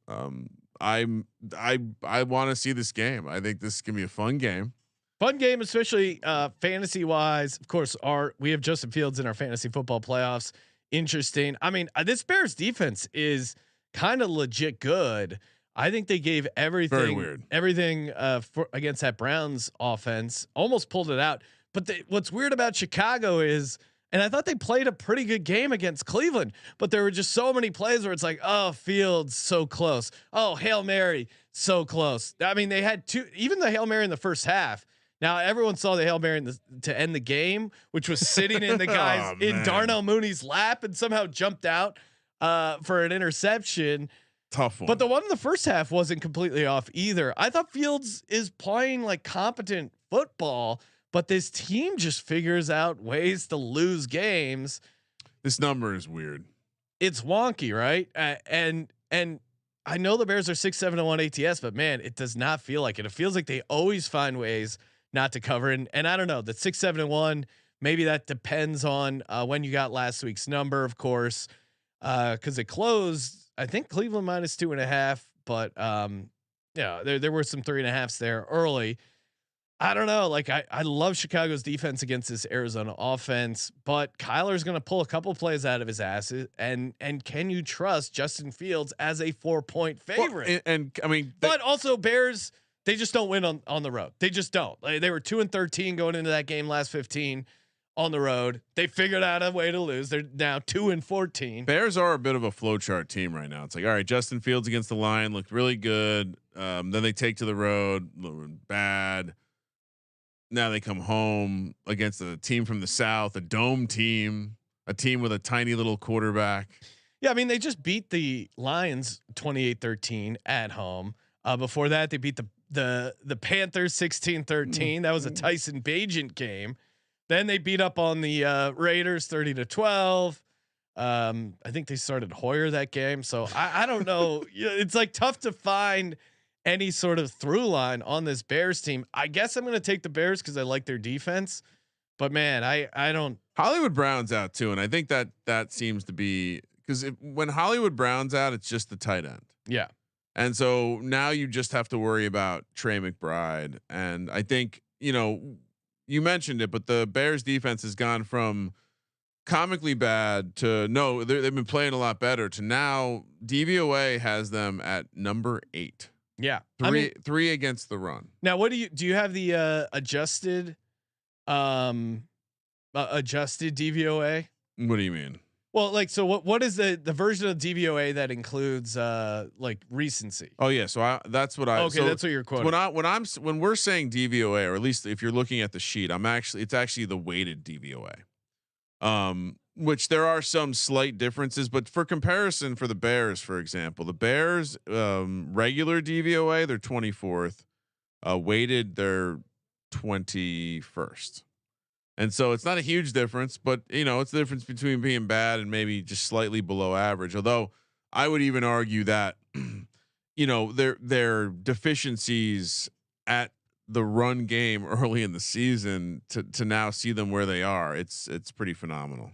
I want to see this game. I think this is gonna be a fun game. Fun game, especially fantasy wise. Of course, we have Justin Fields in our fantasy football playoffs. Interesting. I mean, this Bears defense is kind of legit good. I think they gave everything for against that Browns offense, almost pulled it out. But what's weird about Chicago is, and I thought they played a pretty good game against Cleveland, but there were just so many plays where it's like, oh, Fields so close. Oh, Hail Mary so close. I mean, they had even the Hail Mary in the first half. Now everyone saw the Hail Mary to end the game, which was sitting in the guys in Darnell Mooney's lap and somehow jumped out for an interception. Tough one. But the one in the first half wasn't completely off either. I thought Fields is playing like competent football, but this team just figures out ways to lose games. This number is weird. It's wonky, right? And I know the Bears are 6-7-1 ATS, but man, it does not feel like it. It feels like they always find ways not to cover. And I don't know, the 6-7-1, maybe that depends on when you got last week's number, of course, because it closed. I think Cleveland -2.5, but yeah, there were some 3.5s there early. I don't know. Like I love Chicago's defense against this Arizona offense, but Kyler's going to pull a couple plays out of his ass. And can you trust Justin Fields as a 4-point favorite? Well, and I mean, but also Bears, they just don't win on the road. They just don't. Like, they were 2-13 going into that game last 15. On the road, they figured out a way to lose. They're now 2-14. Bears are a bit of a flowchart team right now. It's like, all right, Justin Fields against the line looked really good. Then they take to the road, bad. Now they come home against a team from the South, a dome team, a team with a tiny little quarterback. Yeah, I mean, they just beat the Lions 28-13 at home. Before that, they beat the Panthers 16-13. That was a Tyson Bagent game. Then they beat up on the Raiders 30-12. I think they started Hoyer that game. So I don't know. It's like tough to find any sort of through line on this Bears team. I guess I'm going to take the Bears because I like their defense. But man, I don't. Hollywood Brown's out too, and I think that seems to be because when Hollywood Brown's out, it's just the tight end. Yeah. And so now you just have to worry about Trey McBride, and I think you mentioned it, but the Bears defense has gone from comically bad to they've been playing a lot better to now DVOA has them at number 8. Yeah. Three against the run. Now, do you have the adjusted DVOA? What do you mean? Well, like, so what is the version of DVOA that includes like recency? Oh yeah. So that's what okay. So that's what you're quoting. When we're saying DVOA, or at least if you're looking at the sheet, it's actually the weighted DVOA. Which there are some slight differences, but for comparison, for the Bears, for example, the Bears regular DVOA, they're 24th, weighted they're 21st. And so it's not a huge difference, but it's the difference between being bad and maybe just slightly below average. Although I would even argue that, their deficiencies at the run game early in the season to now see them where they are. It's pretty phenomenal.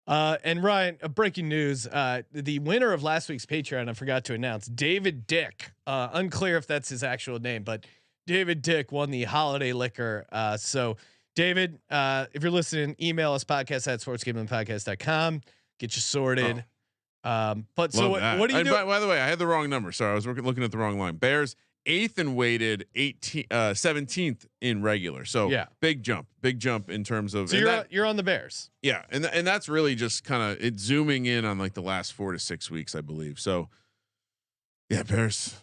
And Ryan, breaking news: the winner of last week's Patreon, I forgot to announce, David Dick. Unclear if that's his actual name, but David Dick won the holiday liquor. So David, if you're listening, email us podcast@sportsgamblingpodcast.com. Get you sorted. But so what do you do? By the way, I had the wrong number. Sorry, I was looking at the wrong line. Bears 8th and weighted 17th in regular. So big jump in terms of. So you're on the Bears. Yeah, and that's really just kind of it zooming in on like the last 4 to 6 weeks, I believe. So yeah, Bears.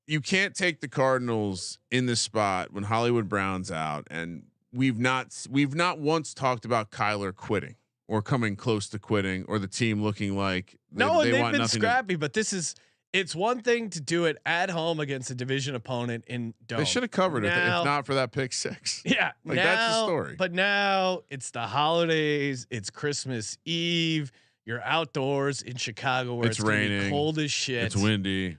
You can't take the Cardinals in this spot when Hollywood Brown's out, and we've not once talked about Kyler quitting or coming close to quitting or the team looking like they've been scrappy, but it's one thing to do it at home against a division opponent in Dome. They should have covered it if not for that pick 6. Yeah, that's the story. But now it's the holidays. It's Christmas Eve. You're outdoors in Chicago where it's raining, cold as shit. It's windy.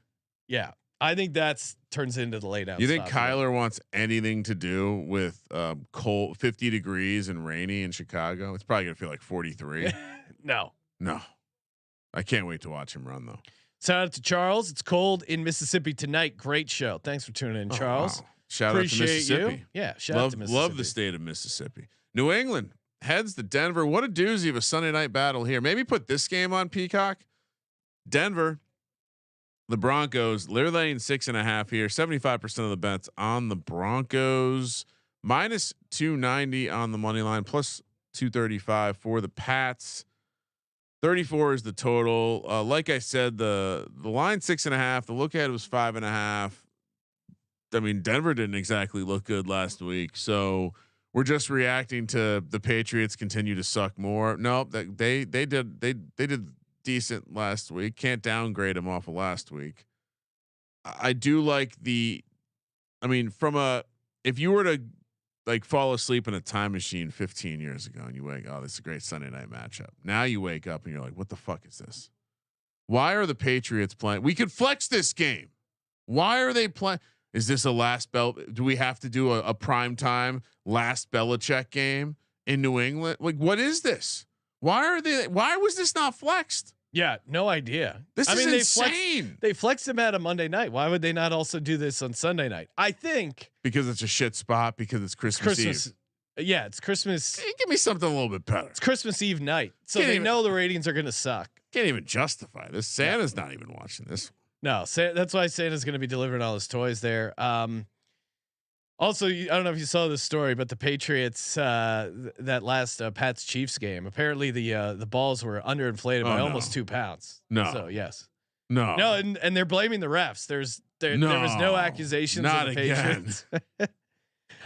Yeah, I think that's turns into the lay down. You think Kyler wants anything to do with cold, 50 degrees and rainy in Chicago? It's probably gonna feel like 43. No. I can't wait to watch him run though. Shout out to Charles. It's cold in Mississippi tonight. Great show. Thanks for tuning in, Charles. Wow. Shout out to Mississippi. You. Yeah, shout out to Mississippi. Love the state of Mississippi. New England heads to Denver. What a doozy of a Sunday night battle here. Maybe put this game on Peacock. Denver, the Broncos. They're laying 6.5 here. 75% of the bets on the Broncos. Minus 290 on the money line. Plus 235 for the Pats. 34 is the total. Like I said, the line 6.5. The look ahead was 5.5. I mean, Denver didn't exactly look good last week, so we're just reacting to the Patriots continue to suck more. Nope, they did decent last week. Can't downgrade them off of last week. I do like if you were to like fall asleep in a time machine 15 years ago and you wake, oh, this is a great Sunday night matchup. Now you wake up and you're like, what the fuck is this? Why are the Patriots playing? We could flex this game. Why are they playing? Is this a last do we have to do a prime time last Belichick game in New England? Like, what is this? Why was this not flexed? Yeah, no idea. This is insane. They flexed him at a Monday night. Why would they not also do this on Sunday night? I think because it's a shit spot because it's Christmas Eve. Yeah, it's Christmas. Give me something a little bit better. It's Christmas Eve night, so they know the ratings are going to suck. Can't even justify this. Santa's not even watching this. No, that's why Santa's going to be delivering all his toys there. Also, I don't know if you saw this story, but the Patriots, that last Pats Chiefs game, apparently the balls were underinflated by almost 2 pounds. No. So yes. No. And they're blaming the refs. There was no accusations not of the Patriots.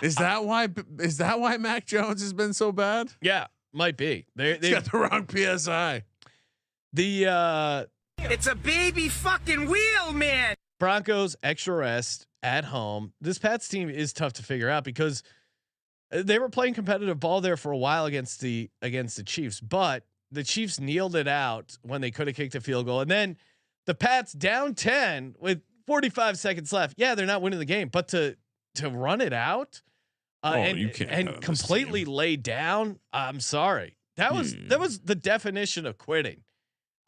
Is that why Mac Jones has been so bad? Yeah, might be. They got the wrong PSI. It's a baby fucking wheel, man. Broncos extra rest at home. This Pats team is tough to figure out because they were playing competitive ball there for a while against the Chiefs, but the Chiefs kneeled it out when they could have kicked a field goal. And then the Pats down 10 with 45 seconds left. Yeah, they're not winning the game, but to run it out and completely lay down. I'm sorry. That was the definition of quitting.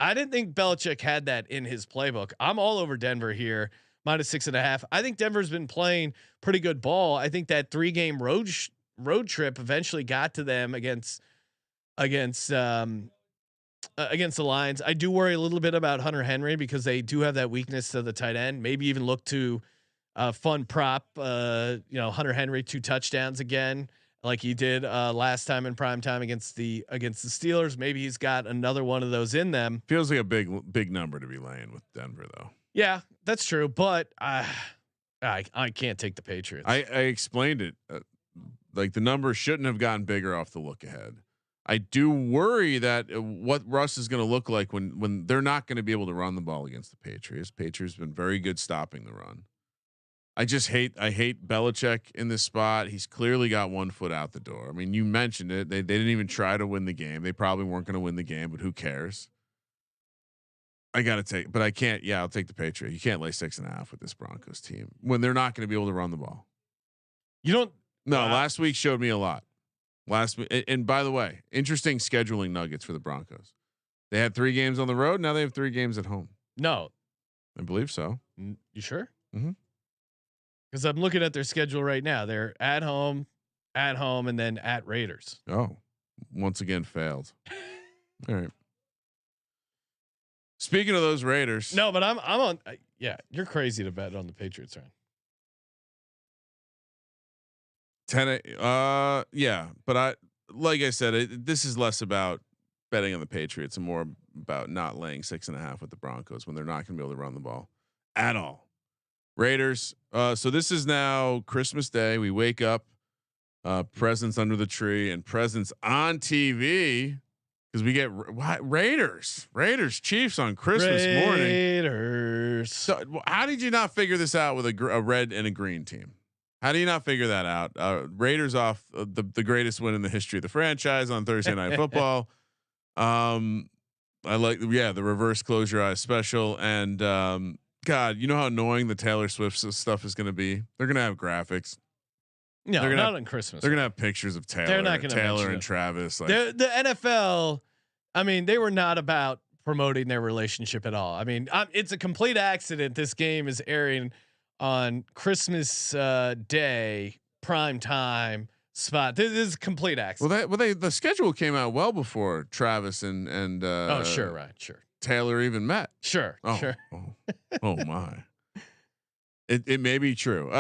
I didn't think Belichick had that in his playbook. I'm all over Denver here. Minus 6.5. I think Denver's been playing pretty good ball. I think that 3-game road trip eventually got to them against the Lions. I do worry a little bit about Hunter Henry because they do have that weakness to the tight end. Maybe even look to a fun prop. Hunter Henry 2 touchdowns again, like he did last time in prime time against the Steelers. Maybe he's got another one of those in them. Feels like a big number to be laying with Denver though. Yeah, that's true, but I can't take the Patriots. I explained it. Like the number shouldn't have gotten bigger off the look ahead. I do worry that what Russ is going to look like when they're not going to be able to run the ball against the Patriots. Patriots been very good stopping the run. I hate Belichick in this spot. He's clearly got one foot out the door. I mean, you mentioned it. They didn't even try to win the game. They probably weren't going to win the game, but who cares? I got to take, but I can't. Yeah, I'll take the Patriots. You can't lay 6.5 with this Broncos team when they're not going to be able to run the ball. You don't. No, last week showed me a lot. Last week, and by the way, interesting scheduling nuggets for the Broncos. They had 3 games on the road. Now they have 3 games at home. No, I believe so. You sure? Mm-hmm. Because I'm looking at their schedule right now. They're at home, and then at Raiders. Oh, once again failed. All right. Speaking of those Raiders, no, but I'm on. Yeah, you're crazy to bet on the Patriots, right? 10. Yeah, but like I said, this is less about betting on the Patriots and more about not laying 6.5 with the Broncos when they're not going to be able to run the ball at all. Raiders. So this is now Christmas Day. We wake up, presents under the tree and presents on TV. Because we get Raiders Chiefs on Christmas morning. Raiders. So how did you not figure this out with a red and a green team? How do you not figure that out? Raiders off the greatest win in the history of the franchise on Thursday Night Football. I like the reverse close your eyes special and God, you know how annoying the Taylor Swift stuff is going to be. They're going to have graphics. No, they're not on Christmas. They're gonna have pictures of Taylor. They're not gonna Taylor and Travis. Like the NFL. I mean, they were not about promoting their relationship at all. I mean, it's a complete accident. This game is airing on Christmas Day, prime time spot. This is a complete accident. The schedule came out well before Travis and oh sure, right, sure. Taylor even met. Sure, sure. Oh my. It may be true.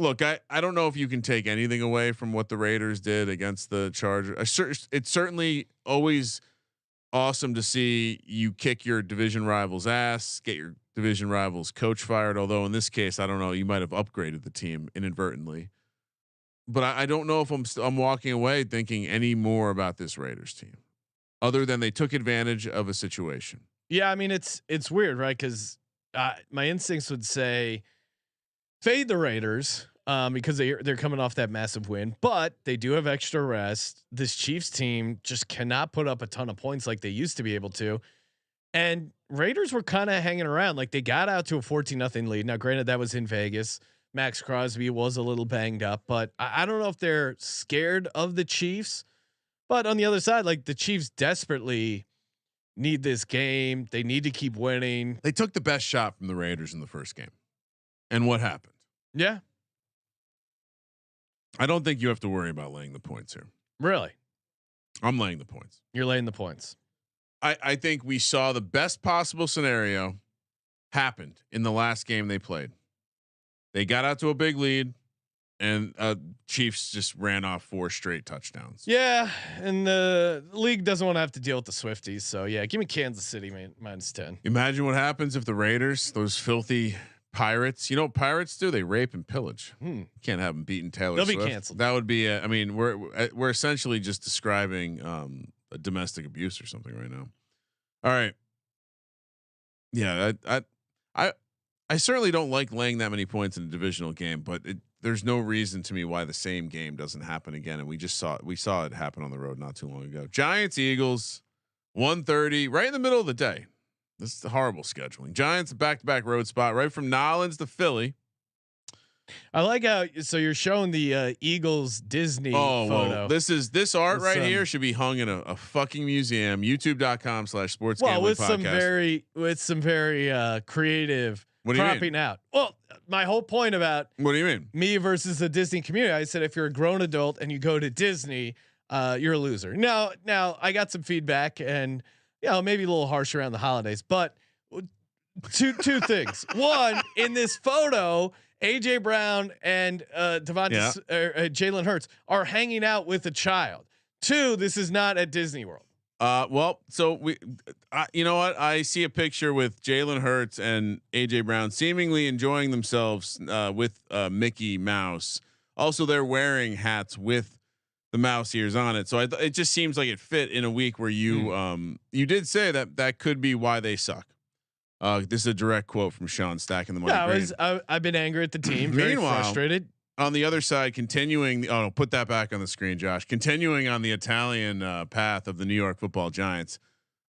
Look, I don't know if you can take anything away from what the Raiders did against the Chargers. It's certainly always awesome to see you kick your division rival's ass, get your division rival's coach fired. Although in this case, I don't know, you might have upgraded the team inadvertently. But I don't know if I'm walking away thinking any more about this Raiders team, other than they took advantage of a situation. Yeah, I mean it's weird, right? Because my instincts would say fade the Raiders because they're coming off that massive win, but they do have extra rest. This Chiefs team just cannot put up a ton of points like they used to be able to. And Raiders were kind of hanging around. Like they got out to a 14-0 lead. Now, granted, that was in Vegas. Max Crosby was a little banged up, but I don't know if they're scared of the Chiefs. But on the other side, like the Chiefs desperately need this game. They need to keep winning. They took the best shot from the Raiders in the first game. And what happened? Yeah. I don't think you have to worry about laying the points here. Really? I'm laying the points. You're laying the points. I think we saw the best possible scenario happened in the last game they played. They got out to a big lead and Chiefs just ran off 4 straight touchdowns. Yeah. And the league doesn't want to have to deal with the Swifties. So yeah, give me Kansas City -10. Imagine what happens if the Raiders, those filthy pirates, you know what pirates do? They rape and pillage. Can't have them beating Taylor They'll Swift. Be canceled. That would be, I mean, we're essentially just describing a domestic abuse or something right now. All right. Yeah. I certainly don't like laying that many points in a divisional game, but there's no reason to me why the same game doesn't happen again. And we saw it happen on the road not too long ago. Giants, Eagles, 1:30, right in the middle of the day. This is the horrible scheduling. Giants back-to-back road spot right from Nolens to Philly. I like how you're showing the Eagles Disney photo. Well, this art right here should be hung in a fucking museum. YouTube.com/sports. Well, with some very creative cropping out. Well, my whole point about what do you mean me versus the Disney community, I said if you're a grown adult and you go to Disney, you're a loser. Now I got some feedback and maybe a little harsh around the holidays, but two things. One, in this photo, AJ Brown and Jalen Hurts are hanging out with a child. 2, this is not at Disney World. Well, so you know what? I see a picture with Jalen Hurts and AJ Brown seemingly enjoying themselves with Mickey Mouse. Also, they're wearing hats with the mouse ears on it. So it just seems like it fit in a week where you did say that could be why they suck. This is a direct quote from Sean Stack in the Money. I've been angry at the team. Very frustrated. On the other side, continuing. Oh, no, put that back on the screen, Josh. Continuing on the Italian path of the New York Football Giants.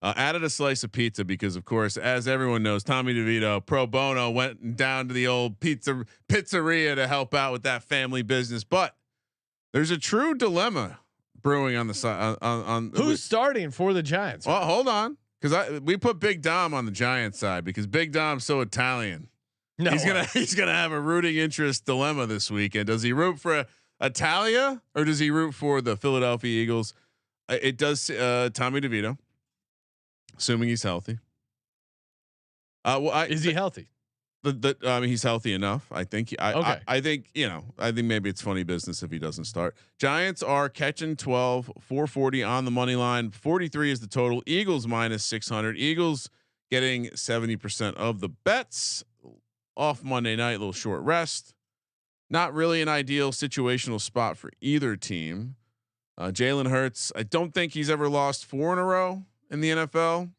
Added a slice of pizza because, of course, as everyone knows, Tommy DeVito pro bono went down to the old pizzeria to help out with that family business. But there's a true dilemma brewing on the side. On who's starting for the Giants? Well, hold on, because we put Big Dom on the Giants side because Big Dom's so Italian. No, he's gonna have a rooting interest dilemma this weekend. Does he root for Italia or does he root for the Philadelphia Eagles? It does Tommy DeVito, assuming he's healthy. Is he healthy? I mean, he's healthy enough. I think. Okay. I think I think maybe it's funny business if he doesn't start. Giants are catching 12, 440 on the money line. 43 is the total. Eagles minus 600. Eagles getting 70% of the bets. Off Monday night, a little short rest. Not really an ideal situational spot for either team. Jalen Hurts, I don't think he's ever lost 4 in a row in the NFL.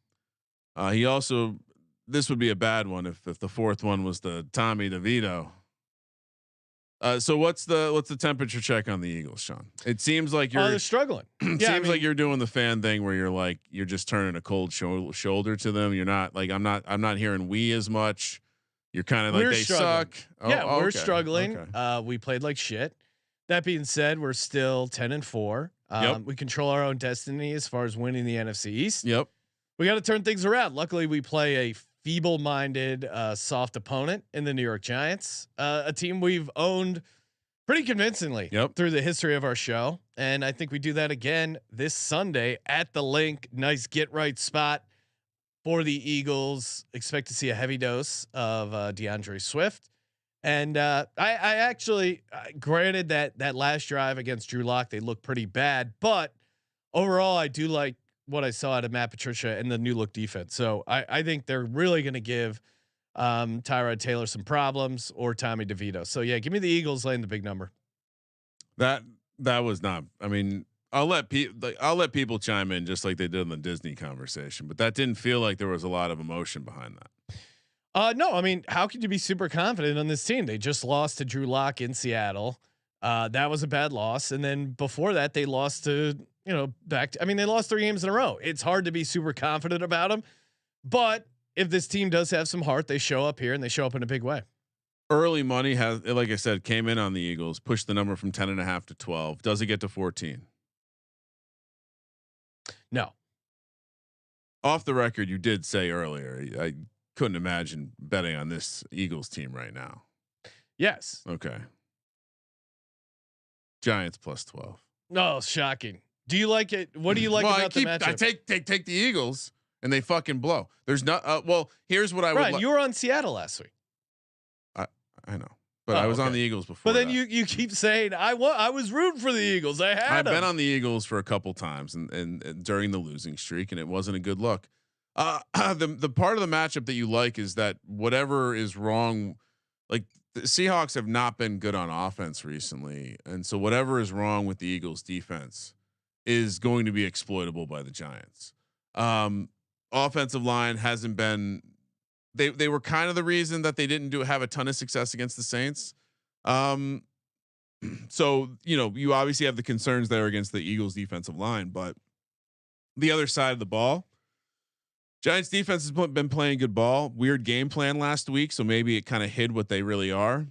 He also, this would be a bad one if the fourth one was the Tommy DeVito. So what's the temperature check on the Eagles, Sean? It seems like they're struggling. Seems like you're doing the fan thing where you're just turning a cold shoulder to them. You're not like I'm not hearing we as much. You're kind of like they suck. We're struggling. Okay. We played like shit. That being said, we're still 10-4. We control our own destiny as far as winning the NFC East. Yep. We got to turn things around. Luckily, we play a feeble-minded, soft opponent in the New York Giants, a team we've owned pretty convincingly through the history of our show. And I think we do that again this Sunday at the Link. Nice get right spot for the Eagles. Expect to see a heavy dose of DeAndre Swift. And I actually, granted that last drive against Drew Lock, they look pretty bad, but overall I do like what I saw out of Matt Patricia and the new look defense. So I think they're really going to give Tyrod Taylor some problems or Tommy DeVito. So yeah, give me the Eagles laying the big number. That was not, I mean, I'll let people chime in just like they did in the Disney conversation, but that didn't feel like there was a lot of emotion behind that. No, I mean, how could you be super confident on this team? They just lost to Drew Lock in Seattle. That was a bad loss. And then before that, they lost to, they lost 3 games in a row. It's hard to be super confident about them, but if this team does have some heart, they show up here and they show up in a big way. Early money has, like I said, came in on the Eagles, pushed the number from 10.5 to 12. Does it get to 14? No. Off the record, you did say earlier, I couldn't imagine betting on this Eagles team right now. Yes. Okay. Giants plus 12. No, shocking. Do you like it? What do you like about the matchup? I take the Eagles and they fucking blow. There's not. Here's what I would. You were on Seattle last week. I know, but I was on the Eagles before. But then you keep saying I was rooting for the Eagles. I've been on the Eagles for a couple times and during the losing streak, and it wasn't a good look. The part of the matchup that you like is that whatever is wrong, like the Seahawks have not been good on offense recently, and so whatever is wrong with the Eagles defense is going to be exploitable by the Giants. Offensive line hasn't been. They were kind of the reason that they didn't have a ton of success against the Saints. So you obviously have the concerns there against the Eagles defensive line, but the other side of the ball, Giants defense has been playing good ball. Weird game plan last week, so maybe it kind of hid what they really are.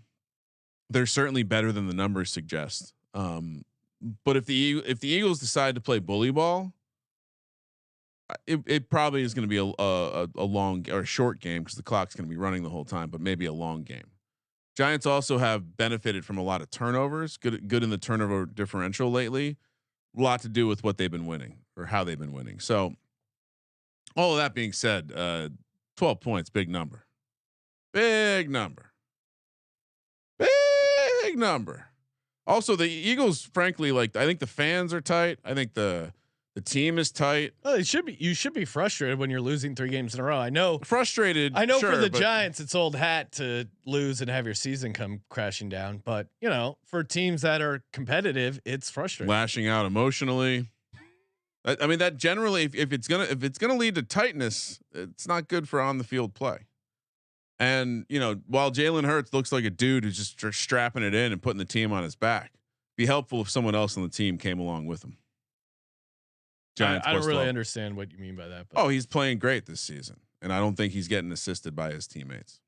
They're certainly better than the numbers suggest. But if the Eagles decide to play bully ball, it probably is going to be a long or a short game because the clock's going to be running the whole time, but maybe a long game. Giants also have benefited from a lot of turnovers, good in the turnover differential lately. A lot to do with what they've been winning or how they've been winning. So all of that being said, 12 points, big number. Also, the Eagles, frankly, I think the fans are tight. I think the team is tight. Well, it should be. You should be frustrated when you're losing 3 games in a row. I know. Frustrated. I know, sure, for the Giants, it's old hat to lose and have your season come crashing down. But for teams that are competitive, it's frustrating. Lashing out emotionally. I mean, that generally, if it's gonna lead to tightness, it's not good for on the field play. And while Jalen Hurts looks like a dude who's just strapping it in and putting the team on his back, be helpful if someone else on the team came along with him. Giants. I don't really understand what you mean by that. But. Oh, he's playing great this season, and I don't think he's getting assisted by his teammates.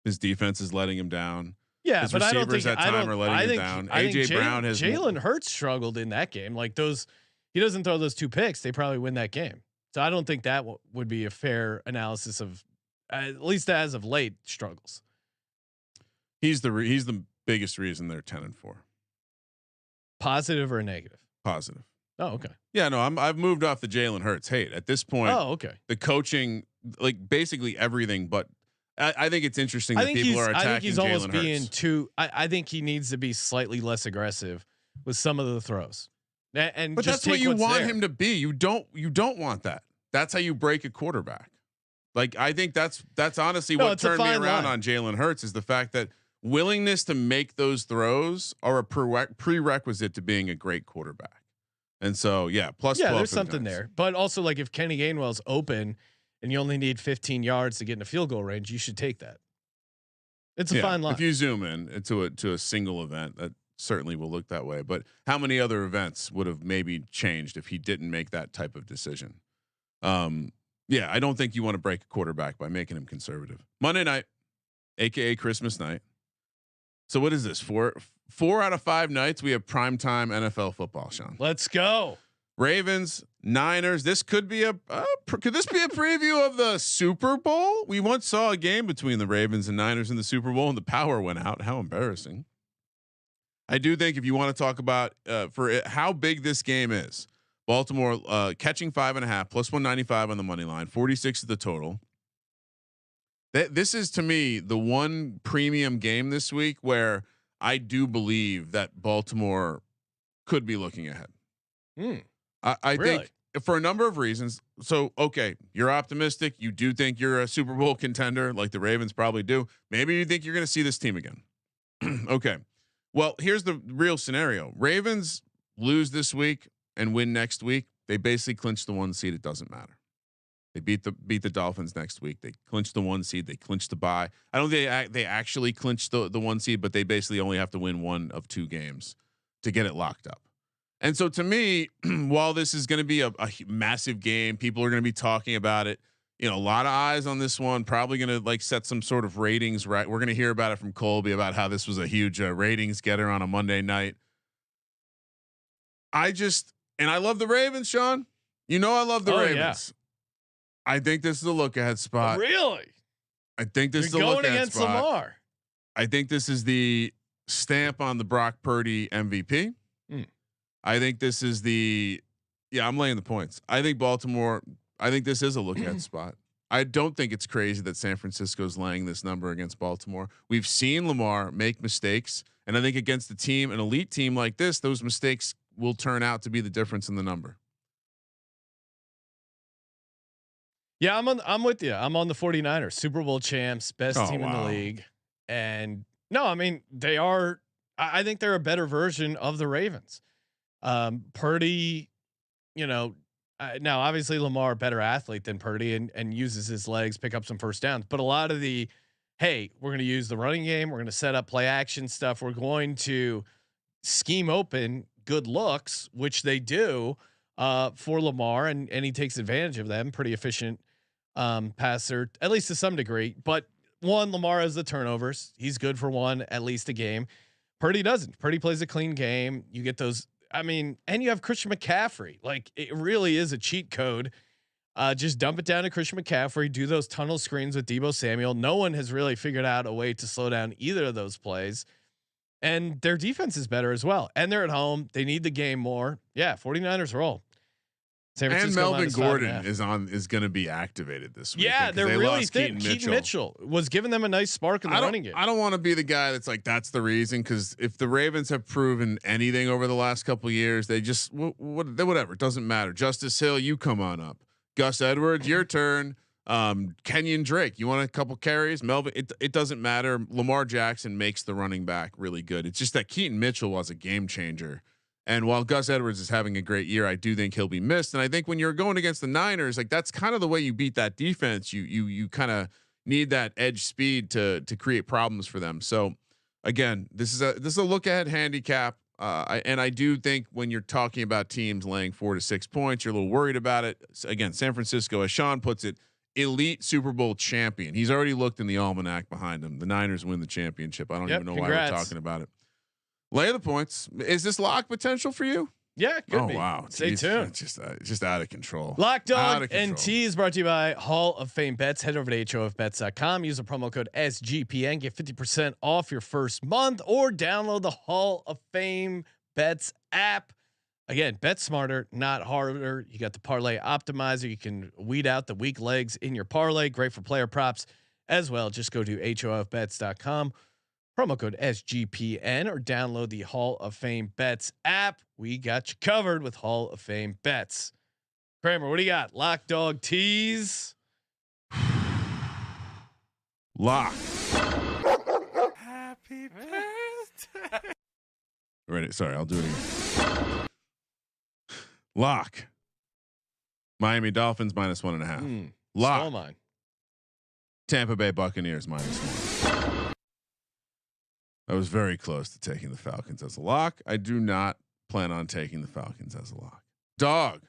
His defense is letting him down. Yeah, his but I don't think are letting him down. AJ Brown has Jalen Hurts struggled in that game. Like he doesn't throw those 2 picks, they probably win that game. So I don't think that would be a fair analysis of, at least as of late, struggles. He's the biggest reason they're 10-4. Positive or negative? Positive. Oh, okay. Yeah, no, I've moved off the Jalen Hurts hate at this point. Oh, okay. The coaching, like basically everything, but I think it's interesting that people are attacking. I think he's almost being Hurts. too. I think he needs to be slightly less aggressive with some of the throws. And but just that's what you want there. him to be. You don't want that. That's how you break a quarterback. Like I think that's honestly what turned me around on Jalen Hurts is the fact that willingness to make those throws are a prerequisite to being a great quarterback. And so plus 12 there's something there. But also like if Kenny Gainwell's open and you only need 15 yards to get in a field goal range, you should take that. It's a fine line. If you zoom in to a single event, that certainly will look that way. But how many other events would have maybe changed if he didn't make that type of decision? I don't think you want to break a quarterback by making him conservative. Monday night, aka Christmas night. So what is this? 4 out of 5 nights we have primetime NFL football, Sean. Let's go. Ravens, Niners. This could be could this be a preview of the Super Bowl? We once saw a game between the Ravens and Niners in the Super Bowl and the power went out. How embarrassing. I do think if you want to talk about how big this game is, Baltimore catching 5.5 plus 195 on the money line, 46 is the total. This is to me the one premium game this week where I do believe that Baltimore could be looking ahead. I really? think for a number of reasons. So, okay, you're optimistic. You do think you're a Super Bowl contender like the Ravens probably do. Maybe you think you're going to see this team again. Okay. Well, here's the real scenario. Ravens lose this week and win next week. They basically clinch the 1 seed. It doesn't matter. They beat the Dolphins next week. They clinch the 1 seed. They clinch the bye. I don't think they actually clinch the 1 seed, but they basically only have to win 1 of 2 games to get it locked up. And so to me, while this is going to be a massive game, people are going to be talking about it. A lot of eyes on this one, probably going to set some sort of ratings, right? We're going to hear about it from Colby about how this was a huge ratings getter on a Monday night. I love the Ravens, Sean. I love the Ravens. Yeah. I think this is a look ahead spot. Really? I think this is a look ahead spot. Lamar. I think this is the stamp on the Brock Purdy MVP. I think this is I'm laying the points. I think Baltimore, I think this is a look ahead spot. I don't think it's crazy that San Francisco's laying this number against Baltimore. We've seen Lamar make mistakes, and I think against an elite team like this, those mistakes will turn out to be the difference in the number. Yeah, I'm with you. I'm on the 49ers, Super Bowl champs, best team in the league. And no, I mean, they are, I think they're a better version of the Ravens. Purdy, now obviously Lamar, better athlete than Purdy and uses his legs, pick up some first downs, but a lot of hey, we're going to use the running game. We're going to set up play action stuff. We're going to scheme open good looks, which they do, for Lamar and he takes advantage of them. Pretty efficient, passer, at least to some degree, but Lamar has the turnovers. He's good for one, at least a game. Purdy doesn't. Purdy plays a clean game. You get those. I mean, and you have Christian McCaffrey. Like it really is a cheat code. Just dump it down to Christian McCaffrey. Do those tunnel screens with Deebo Samuel. No one has really figured out a way to slow down either of those plays. And their defense is better as well. And they're at home. They need the game more. Yeah, 49ers roll. And Melvin Gordon is going to be activated this week. Yeah, they're really thin. Keaton Mitchell was giving them a nice spark in the running game. I don't want to be the guy that's like, that's the reason. Cause if the Ravens have proven anything over the last couple of years, they just, whatever, it doesn't matter. Justice Hill, you come on up. Gus Edwards, your turn. Kenyon Drake, you want a couple carries? Melvin, it doesn't matter. Lamar Jackson makes the running back really good. It's just that Keaton Mitchell was a game changer. And while Gus Edwards is having a great year, I do think he'll be missed. And I think when you're going against the Niners, like that's kind of the way you beat that defense. You kind of need that edge speed to create problems for them. So again, this is a look ahead handicap. I do think when you're talking about teams laying 4 to 6 points, you're a little worried about it. Again, San Francisco, as Sean puts it, elite Super Bowl champion. He's already looked in the almanac behind him. The Niners win the championship. I don't even know why we're talking about it. Lay the points. Is this lock potential for you? Yeah, could be. Wow. Stay tuned. Just out of control. Lock Dog and Tease brought to you by Hall of Fame Bets. Head over to HOFBets.com. Use the promo code SGPN. Get 50% off your first month, or download the Hall of Fame Bets app. Again, bet smarter, not harder. You got the parlay optimizer. You can weed out the weak legs in your parlay. Great for player props as well. Just go to HOFBets.com. Promo code SGPN, or download the Hall of Fame Bets app. We got you covered with Hall of Fame Bets. Kramer, what do you got? Lock, dog, tease. Lock. Happy birthday. Ready? Sorry, I'll do it again. Lock. Miami Dolphins -1.5. Lock. Stole mine. Tampa Bay Buccaneers -1. I was very close to taking the Falcons as a lock. I do not plan on taking the Falcons as a lock. Dog.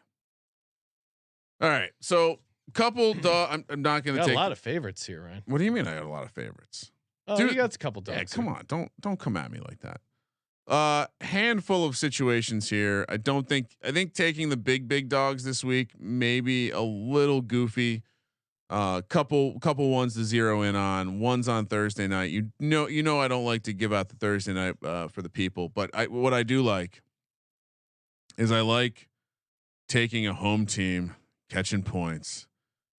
All right. So couple dog. I'm not going to take a lot of favorites here, Ryan. What do you mean? I got a lot of favorites. Oh, dude, you got a couple dogs. Yeah, come on. Don't come at me like that. Handful of situations here. I think taking the big dogs this week, maybe a little goofy. Couple ones to zero in on. One's on Thursday night. You know I don't like to give out the Thursday night for the people, but what I do like is I like taking a home team catching points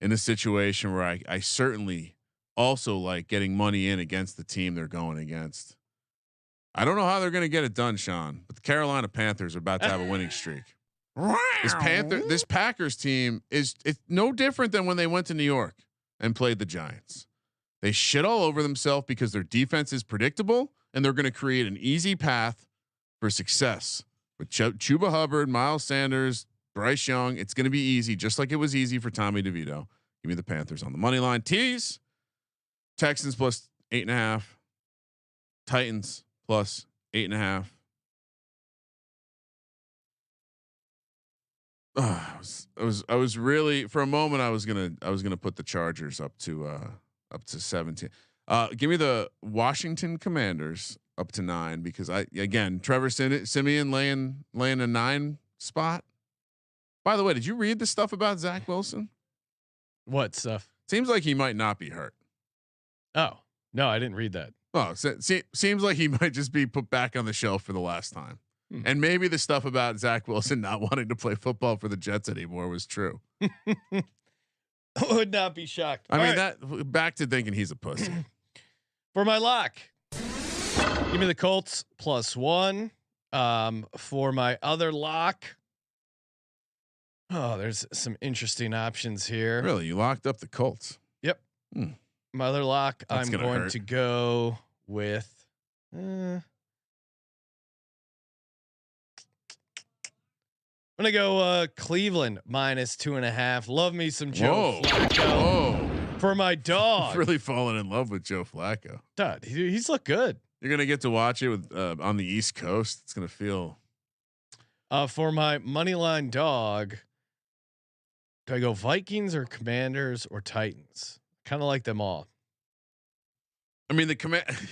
in a situation where I certainly also like getting money in against the team they're going against. I don't know how they're going to get it done, Sean, but the Carolina Panthers are about to have a winning streak. This Packers team it's no different than when they went to New York and played the Giants. They shit all over themselves because their defense is predictable, and they're going to create an easy path for success with Chuba Hubbard, Miles Sanders, Bryce Young. It's going to be easy, just like it was easy for Tommy DeVito. Give me the Panthers on the money line. Tease Texans +8.5. Titans +8.5. I was really, for a moment, I was gonna put the Chargers up to 17. Give me the Washington Commanders up to 9, because Trevor Siemian laying a 9 spot. By the way, did you read the stuff about Zach Wilson? What stuff? Seems like he might not be hurt. Oh no, I didn't read that. Oh, seems like he might just be put back on the shelf for the last time. And maybe the stuff about Zach Wilson not wanting to play football for the Jets anymore was true. Would not be shocked. I mean, that back to thinking he's a pussy. For my lock, give me the Colts +1. For my other lock, there's some interesting options here. Really, you locked up the Colts? Yep. My other lock, I'm going to go with. I'm gonna go Cleveland -2.5. Love me some Joe Flacco. For my dog. Really falling in love with Joe Flacco. Dude, he's looked good. You're gonna get to watch it with on the East Coast. It's gonna feel. For my money line dog, do I go Vikings or Commanders or Titans? Kind of like them all. I mean, the Commanders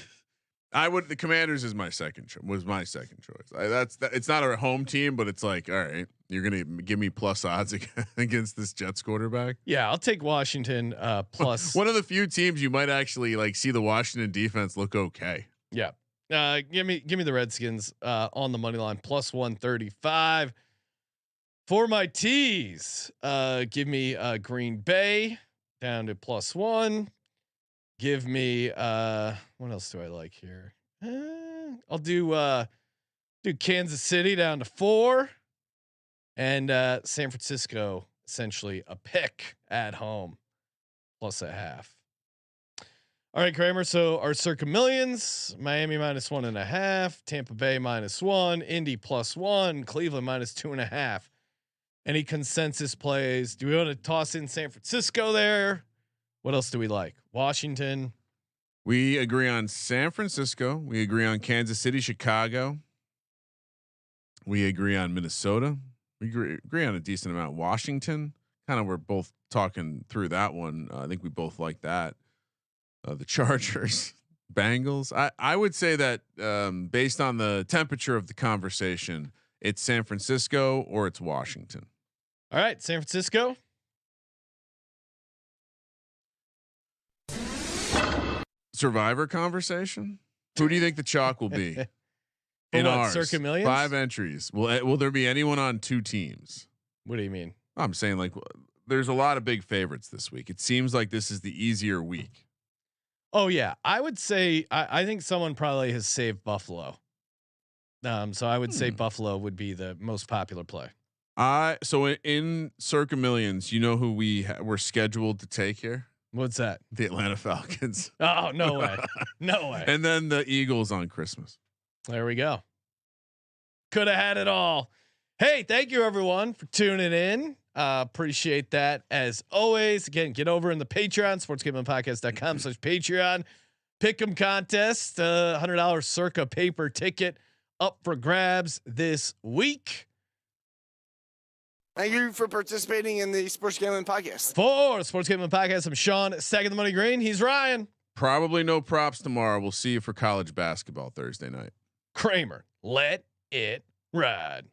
is my second choice. It's not a home team, but it's like, all right, you're gonna give me plus odds against this Jets quarterback. Yeah, I'll take Washington plus. One of the few teams you might actually like see the Washington defense look okay. Yeah, give me the Redskins on the money line +135. For my tease, give me Green Bay down to +1. Give me what else do I like here? I'll do Kansas City down to 4, and San Francisco essentially a pick at home +0.5. All right, Kramer. So our circa millions: Miami -1.5, Tampa Bay -1, Indy +1, Cleveland -2.5. Any consensus plays? Do we want to toss in San Francisco there? What else do we like? Washington. We agree on San Francisco. We agree on Kansas City, Chicago. We agree on Minnesota. We agree on a decent amount. Washington, kind of, we're both talking through that one. I think we both like that. The Chargers, Bengals. I would say that based on the temperature of the conversation, it's San Francisco or it's Washington. All right, San Francisco. Survivor conversation. Who do you think the chalk will be? In what, ours, Circa Millions? 5 entries. Will there be anyone on 2 teams? What do you mean? I'm saying, like, there's a lot of big favorites this week. It seems like this is the easier week. Oh yeah, I would say I think someone probably has saved Buffalo. So I would say Buffalo would be the most popular play. So in Circa Millions, you know who we're scheduled to take here? What's that? The Atlanta Falcons. Oh, no way. No way. And then the Eagles on Christmas. There we go. Could have had it all. Hey, thank you everyone for tuning in. Appreciate that as always. Again, get over in the Patreon, sportsgamblingpodcast.com/Patreon. Pick'em contest, $100 Circa paper ticket up for grabs this week. Thank you for participating in the Sports Gambling Podcast. For Sports Gambling Podcast, I'm Sean, stacking the money green. He's Ryan. Probably no props tomorrow. We'll see you for college basketball Thursday night. Kramer, let it ride.